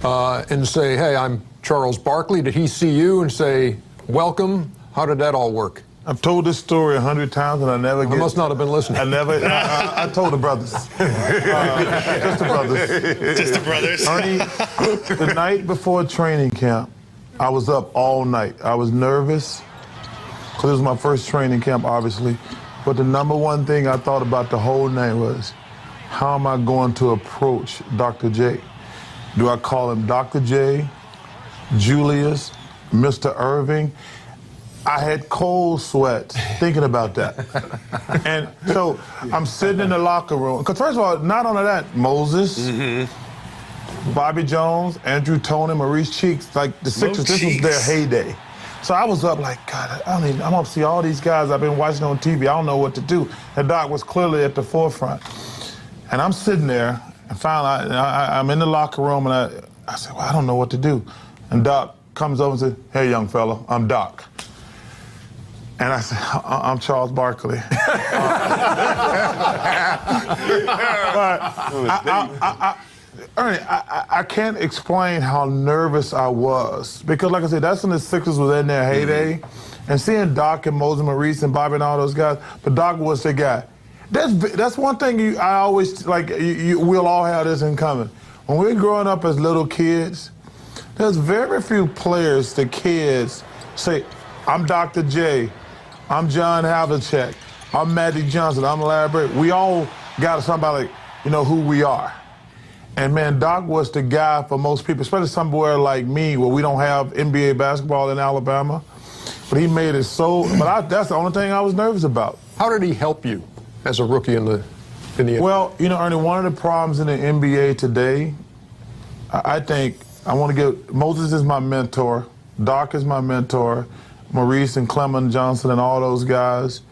and say, hey, I'm Charles Barkley? Did he see you and say, welcome? How did that all work? I've told this story 100 times and I never get... I must not have been listening. I told the brothers. Just the brothers. Just the brothers. Ernie, the night before training camp, I was up all night. I was nervous because it was my first training camp, obviously. But the number one thing I thought about the whole night was, how am I going to approach Dr. J? Do I call him Dr. J, Julius, Mr. Erving? I had cold sweats thinking about that. And so I'm sitting in the locker room. Because first of all, not only that, Moses, Bobby Jones, Andrew Toney, Maurice Cheeks, like the Sixers, this was their heyday. So I was up like, God, I'm up to see all these guys I've been watching on TV. I don't know what to do. And Doc was clearly at the forefront. And I'm sitting there, and finally I'm in the locker room, and I said, well, I don't know what to do. And Doc comes over and says, hey, young fella, I'm Doc. And I said, I'm Charles Barkley. Ernie, I can't explain how nervous I was. Because, like I said, that's when the Sixers was in their heyday. And seeing Doc and Moses Maurice and Bobby and all those guys, but Doc was the guy. That's one thing I always, like, we'll all have this in common. When we're growing up as little kids, there's very few players, the kids, say, I'm Dr. J, I'm John Havlicek, I'm Magic Johnson, I'm Larry Bird. We all got somebody, like, you know, who we are. And, man, Doc was the guy for most people, especially somewhere like me where we don't have NBA basketball in Alabama. But he made it so, that's the only thing I was nervous about. How did he help you as a rookie in the NBA? Well, you know, Ernie, one of the problems in the NBA today, I think I want to give, Moses is my mentor, Doc is my mentor, Maurice and Clement Johnson and all those guys.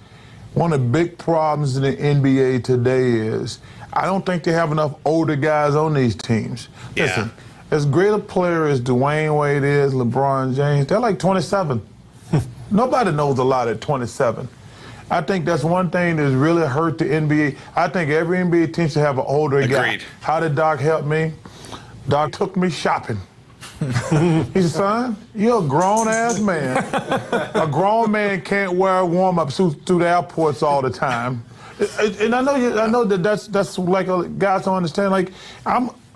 One of the big problems in the NBA today is I don't think they have enough older guys on these teams. Yeah. Listen, as great a player as Dwayne Wade is, LeBron James, they're like 27. Nobody knows a lot at 27. I think that's one thing that's really hurt the NBA. I think every NBA team should have an older guy. How did Doc help me? Doc took me shopping. He said, son, you're a grown-ass man. A grown man can't wear warm-up suits through the airports all the time. And I know that's like guys don't understand. Like,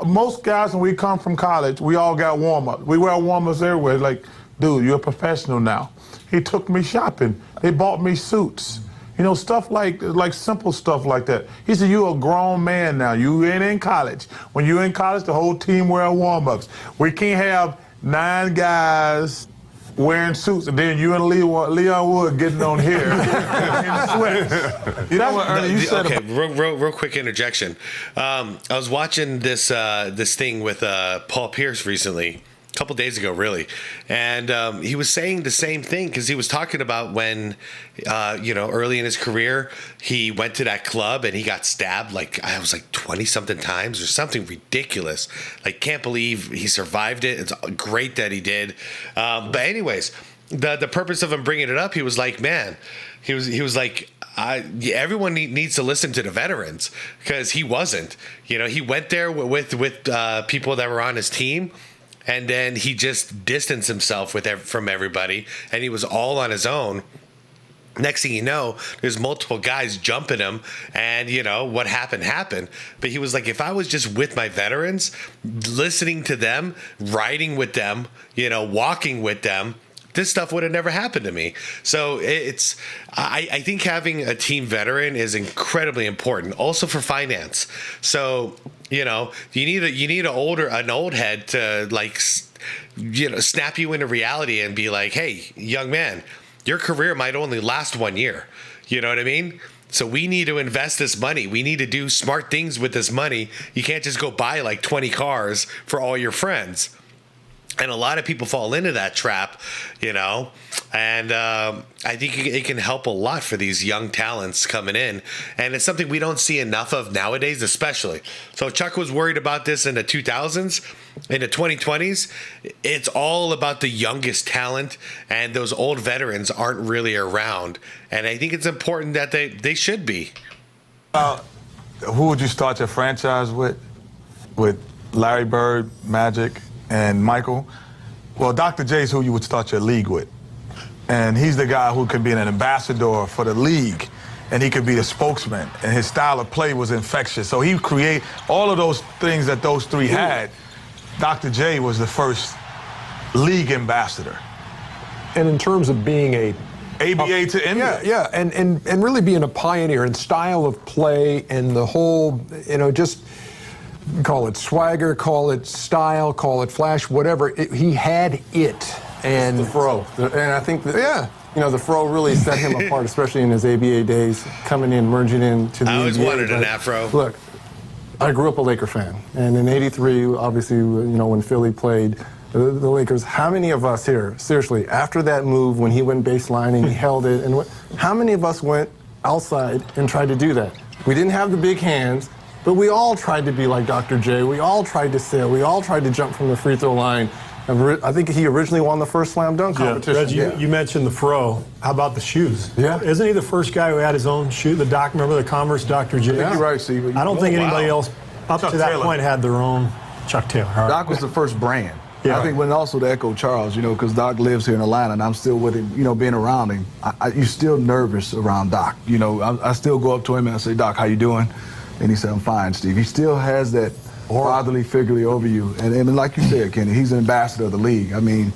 most guys when we come from college, we all got warm-up. We wear warm-ups everywhere. Like, dude, you're a professional now. He took me shopping. They bought me suits. You know, stuff like simple stuff like that. He said, you're a grown man now. You ain't in college. When you're in college, the whole team wear warm-ups. We can't have 9 guys wearing suits and then you and Leon Wood getting on here in the sweats. You know what, Ernie, you said okay, real quick interjection. I was watching this thing with Paul Pierce recently. A couple days ago, really, and he was saying the same thing because he was talking about when, early in his career, he went to that club and he got stabbed like 20-something times or something ridiculous. Like, can't believe he survived it. It's great that he did. But anyways, the purpose of him bringing it up, he was like, man, he was like, everyone needs to listen to the veterans because he wasn't. You know, he went there with people that were on his team. And then he just distanced himself from everybody, and he was all on his own. Next thing you know, there's multiple guys jumping him, and, what happened. But he was like, if I was just with my veterans, listening to them, riding with them, walking with them, this stuff would have never happened to me. So I think having a team veteran is incredibly important, also for finance. So, you need an old head to snap you into reality and be like, hey, young man, your career might only last 1 year. You know what I mean? So we need to invest this money. We need to do smart things with this money. You can't just go buy 20 cars for all your friends. And a lot of people fall into that trap, and I think it can help a lot for these young talents coming in. And it's something we don't see enough of nowadays, especially. So Chuck was worried about this in the 2000s. In the 2020s, it's all about the youngest talent, and those old veterans aren't really around. And I think it's important that they should be. Who would you start your franchise with? With Larry Bird, Magic, and Michael? Well, Dr. J is who you would start your league with. And he's the guy who could be an ambassador for the league, and he could be the spokesman, and his style of play was infectious. So he create all of those things that those three had. Dr. J was the first league ambassador. And in terms of being ABA to NBA. Yeah, and really being a pioneer in style of play and the whole, just call it swagger, call it style, call it flash, whatever. He had it. And the fro. And I think that, the fro really set him apart, especially in his ABA days, coming in, merging into the NBA. I always wanted an afro. Look, I grew up a Laker fan. And in '83, obviously, when Philly played the Lakers, how many of us here, seriously, after that move, when he went baselining, he held it, and how many of us went outside and tried to do that? We didn't have the big hands, but we all tried to be like Dr. J. We all tried to sail. We all tried to jump from the free throw line. I think he originally won the first slam dunk competition. Reggie, you mentioned the fro. How about the shoes? Yeah. Isn't he the first guy who had his own shoe? The Doc, remember the Converse Dr. J? Yeah. You're right, Steve. I don't think anybody else up Chuck to that Taylor. point had their own. Chuck Taylor. Right. Doc was the first brand. Yeah. I think when also to echo Charles, because Doc lives here in Atlanta and I'm still with him, being around him, you're still nervous around Doc. I still go up to him and I say, Doc, how you doing? And he said, I'm fine, Steve. He still has that fatherly figure over you. And like you said, Kenny, he's an ambassador of the league. I mean,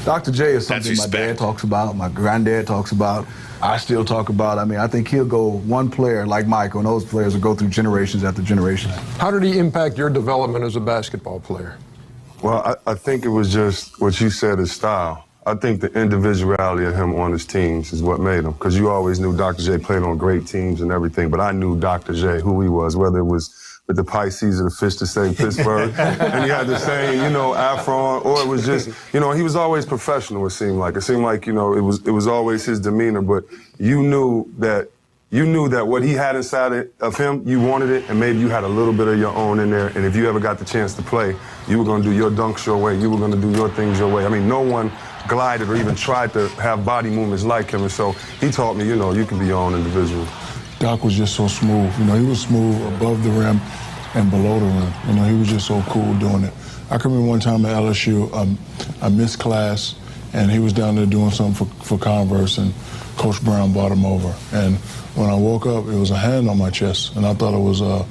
Dr. J is something my dad talks about, my granddad talks about, I still talk about. I mean, I think he'll go one player like Michael, and those players will go through generations after generations. How did he impact your development as a basketball player? Well, I think it was just what you said, his style. I think the individuality of him on his teams is what made him, because you always knew Dr. J played on great teams and everything, but I knew Dr. J, who he was, whether it was with the Pisces or the fish to say Pittsburgh. And he had the same, you know, afro on, or it was just, you know, he was always professional, it seemed like. It seemed like, you know, it was always his demeanor, but you knew that what he had inside of him, you wanted it, and maybe you had a little bit of your own in there, and if you ever got the chance to play, you were going to do your dunks your way, you were going to do your things your way. I mean, no one glided or even tried to have body movements like him, and so he taught me, you know, you can be your own individual. Doc was just so smooth. You know, he was smooth above the rim and below the rim. You know, he was just so cool doing it. I can remember one time at LSU, I missed class, and he was down there doing something for Converse, and Coach Brown brought him over. And when I woke up, it was a hand on my chest, and I thought it was a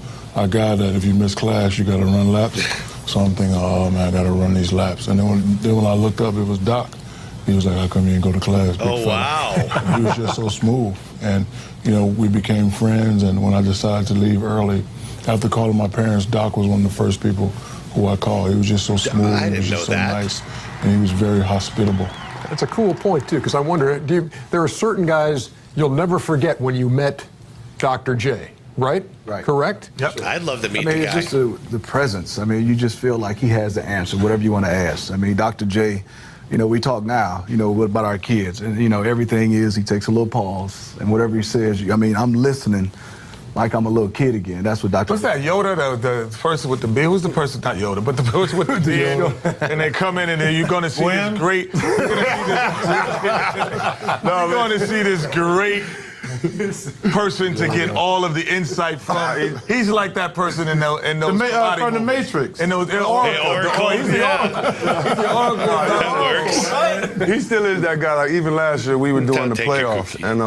guy that if you miss class, you got to run laps. So I'm thinking, oh man, I got to run these laps. And then when I looked up, it was Doc. He was like, how come you didn't go to class? Oh, wow. He was just so smooth. And, you know, we became friends, and when I decided to leave early, after calling my parents, Doc was one of the first people who I called. He was just so smooth. I didn't he was just know so that. nice, and he was very hospitable. That's a cool point, too, because I wonder, there are certain guys you'll never forget when you met Dr. J, right? Right. Correct? Yep. I'd love to meet I mean, the it's guy. just the presence. I mean, you just feel like he has the answer, whatever you want to ask. I mean, Dr. J, you know, we talk now, you know, what about our kids? And, you know, everything is, he takes a little pause, and whatever he says, I mean, I'm listening like I'm a little kid again. That's what Dr. What's that, Yoda, the person with the beard? Who's the person, not Yoda, but the person with the beard? And they come in and then you're going to see this great... You're going to see this great person to get all of the insight from. He's like that person in those from the Matrix. In those Oracle. He's the Oracle. That works. He still is that guy. Like, even last year, we were doing the playoffs. And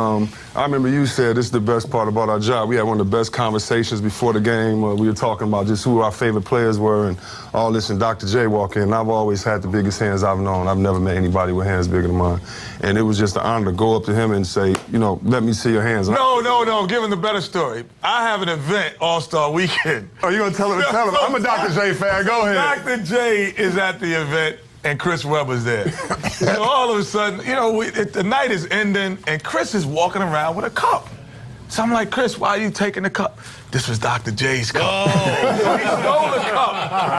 I remember you said this is the best part about our job. We had one of the best conversations before the game. We were talking about just who our favorite players were and all this. And Dr. J walked in. And I've always had the biggest hands I've known. I've never met anybody with hands bigger than mine. And it was just an honor to go up to him and say, you know, let me see your hands. No. Give him the better story. I have an event All-Star Weekend. Oh, you going to tell him? Tell him. I'm a Dr. J fan. Go ahead. Dr. J is at the event, and Chris Webber's there. So all of a sudden, you know, the night is ending, and Chris is walking around with a cup. So I'm like, Chris, why are you taking the cup? This was Dr. J's cup. Oh. He stole the cup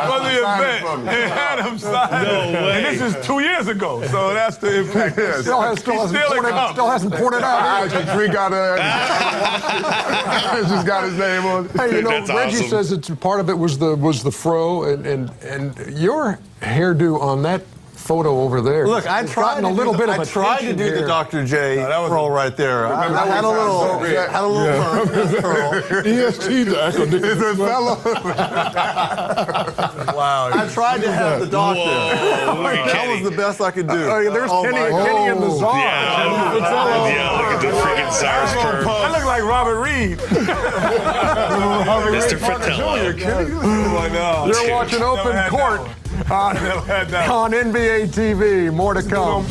from the event and had him sign it. No way. And this is 2 years ago, so that's the impact. Still hasn't pointed out. I actually drink out of it. Just got his name on it. Hey, you know, That's Reggie awesome. says it's part of it was the fro, and your hairdo on that photo over there. Look, I it's tried gotten a little bit of I tried to attention do here. the Dr. J curl right there. I had a little curl. EST, It's a fellow. Wow. I tried to have the doctor. Whoa, look at That Kenny. was the best I could do. There's Kenny and the Czar. Yeah, look at the freaking SARS curve. I look like Robert Reed. Mr. Fratello. You're watching Open Court on NBA TV. More to come.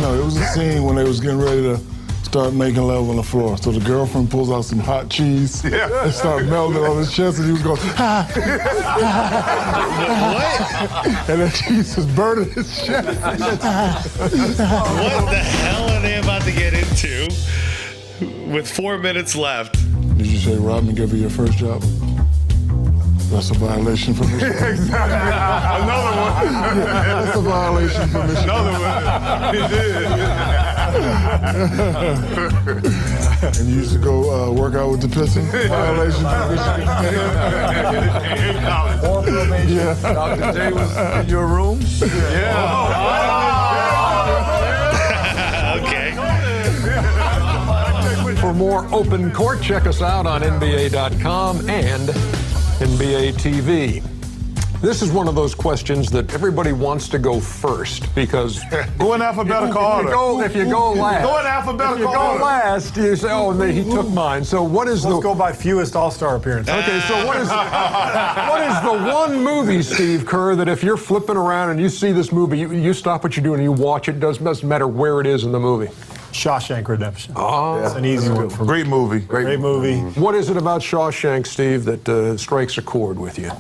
No, it was a scene when they was getting ready to start making love on the floor. So the girlfriend pulls out some hot cheese and start melting on his chest, and he was going, What? and then cheese was burning his chest. What the hell are they about to get into with 4 minutes left? Did you say Rodman gave you your first job? That's a violation from Michigan. Exactly. Another one. That's a violation from Michigan. Another one. And you used to go work out with the Pistons? Violation from Michigan. Yeah. Dr. J was in your room? Okay. For more Open Court, check us out on NBA.com and NBA TV. This is one of those questions that everybody wants to go first because Go in alphabetical order. if you go last, Go in alphabetical if you go order. last, you say, "Oh, he took mine." So what is Let's go by fewest All-Star appearances. Okay, so what is the one movie, Steve Kerr, that if you're flipping around and you see this movie, you stop what you're doing and you watch it? Doesn't matter where it is in the movie. Shawshank Redemption. Oh, That's an easy one for me. Great movie. Great movie. What is it about Shawshank, Steve, that strikes a chord with you?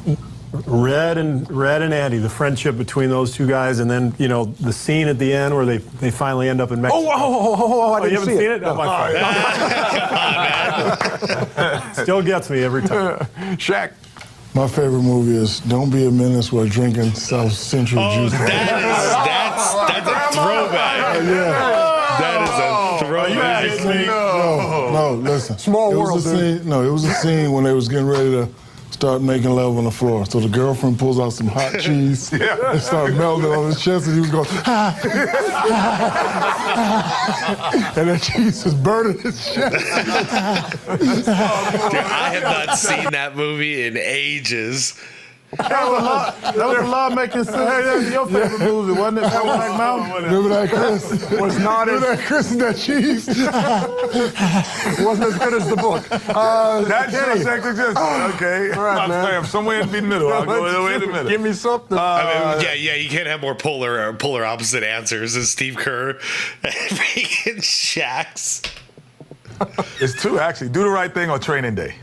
Red and Andy, the friendship between those two guys, and then, you know, the scene at the end where they finally end up in Mexico. I didn't you haven't see seen it? Oh, my fault. Still gets me every time. Shaq. My favorite movie is Don't Be a Menace while drinking South Central juice. That's a throwback. That is a throwback. No, listen. Small world, dude. It was a scene when they was getting ready to start making love on the floor. So the girlfriend pulls out some hot cheese and started melting on his chest, and he was going, and that cheese is burning his chest. Dude, I have not seen that movie in ages. That was a lot making sense. Hey, that's your favorite movie, wasn't it? Black Mountain? Remember that, Chris? Was not Remember that, Chris, and that cheese? wasn't as good as the book. That's Kenny. exactly just okay. All right, man. Somewhere in the middle. I'll go in the middle. Give me something. I mean, you can't have more polar opposite answers as Steve Kerr and freaking Shax. It's two, actually. Do the Right Thing or Training Day.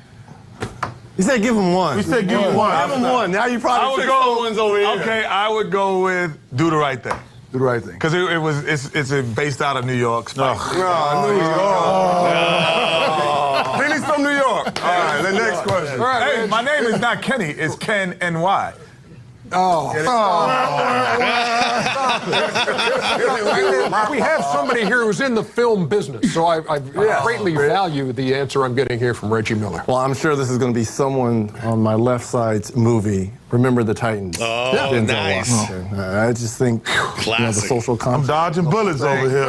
He said give him one. We said give him one. Give him one. Now you probably took someone's over here. Okay, I would go with Do the Right Thing. Do the right thing. Because it's based out of New York. New York. Really from New York. All right, the next question. All right, Hey, man. my name is not Kenny, it's Kenn NY. We have somebody here who's in the film business, so I greatly value the answer I'm getting here from Reggie Miller. Well, I'm sure this is going to be someone on my left side's movie, Remember the Titans. Oh, Denzel nice. Washington. I just think the Classic. social I'm concept. dodging bullets over here.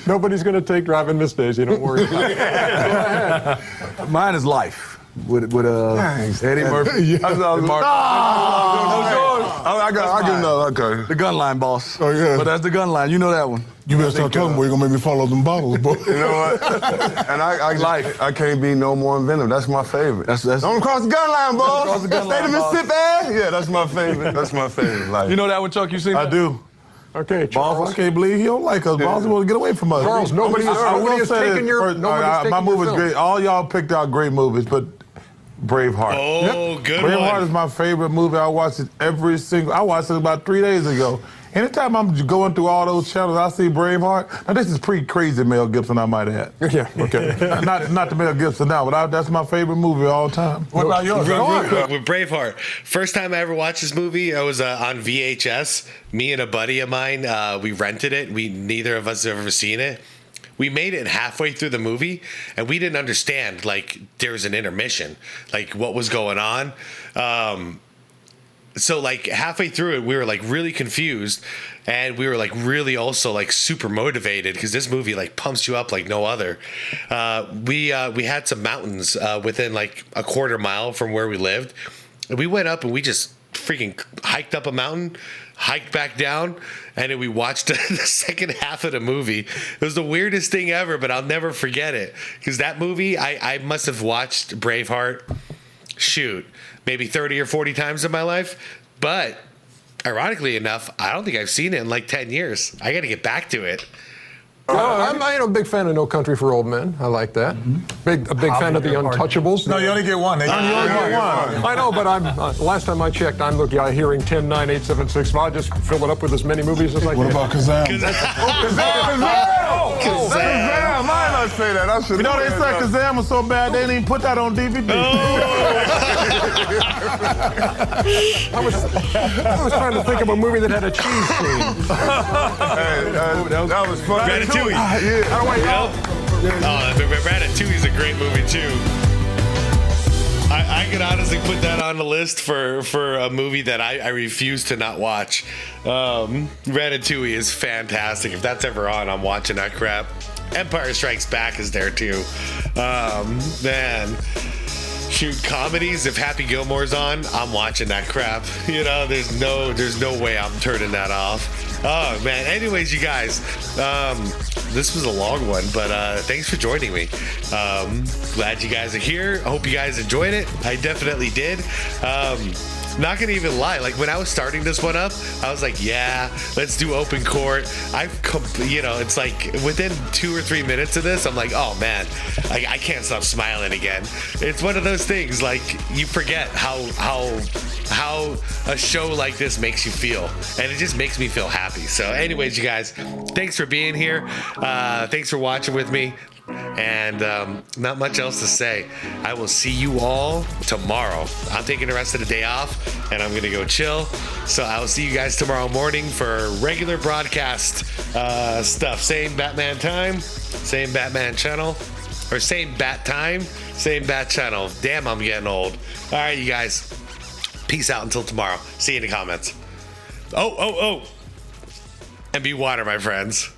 Nobody's going to take Driving Miss Daisy, don't worry about it. Mine is Life with Eddie Murphy. I give another. Okay. The gun line, boss. Oh, yeah. But that's the gun line. You know that one. You better start talking, boy. You're going to make me follow them bottles, boy. You know what? And I can't be no more inventive. That's my favorite. That's Don't cross the gun line, boss. Cross the gun State line, of boss. Mississippi. Yeah, that's my favorite. That's my favorite. Like, You know that one, Chuck? You seen I that? do. Okay, Boss, Charles. I can't believe he don't like us. Boss, he want to get away from us. Charles, nobody has taken your. My movie's great. All y'all picked out great movies, but Braveheart. Oh, good Braveheart one. is my favorite movie. I watched it I watched it about 3 days ago. Anytime I'm going through all those channels, I see Braveheart. Now, this is pre-crazy Mel Gibson, I might add. Yeah, okay. not the Mel Gibson now, but that's my favorite movie of all time. What about yours? Real quick, with Braveheart. First time I ever watched this movie, I was on VHS. Me and a buddy of mine, we rented it. Neither of us have ever seen it. We made it halfway through the movie, and we didn't understand, like, there was an intermission, like, what was going on. So, like, halfway through it, we were, like, really confused, and we were, like, really also, like, super motivated, because this movie, like, pumps you up like no other. We had some mountains within, like, a quarter mile from where we lived, and we went up and we just freaking hiked up a mountain, hiked back down, and then we watched the second half of the movie. It was the weirdest thing ever, but I'll never forget it, because that movie, I must have watched Braveheart, maybe 30 or 40 times in my life, but ironically enough, I don't think I've seen it in like 10 years. I got to get back to it. I'm a big fan of No Country for Old Men. I like that. A big fan of The Untouchables. No, you only get one. You only get one. I know, but last time I checked, I'm looking at hearing 10-9-8-7-6. I'll just fill it up with as many movies as I can. What about Kazam? Kazam! I not say that. I should. You know they said Kazam was so bad they didn't even put that on DVD. I was trying to think of a movie that had a cheese scene. That was fun. Ratatouille. Ratatouille is a great movie too. I could honestly put that on the list for a movie that I refuse to not watch. Ratatouille is fantastic. If that's ever on, I'm watching that crap. Empire Strikes Back is there too. Man. Shoot, comedies, if Happy Gilmore's on, I'm watching that crap. You know, there's no way I'm turning that off. Oh, man. Anyways, you guys, this was a long one, but thanks for joining me. Glad you guys are here. I hope you guys enjoyed it. I definitely did. Not gonna even lie, like when I was starting this one up, I was like, yeah, let's do open court. It's like within 2 or 3 minutes of this, I'm like, oh man, I can't stop smiling again. It's one of those things, like you forget how a show like this makes you feel, and it just makes me feel happy. So anyways, you guys, thanks for being here. Thanks for watching with me. And not much else to say. I will see you all tomorrow. I'm taking the rest of the day off, and I'm going to go chill. So I will see you guys tomorrow morning for regular broadcast stuff. Same Batman time, same Batman channel, or same Bat time, same Bat channel. Damn, I'm getting old. All right, you guys. Peace out until tomorrow. See you in the comments. Oh. And be water, my friends.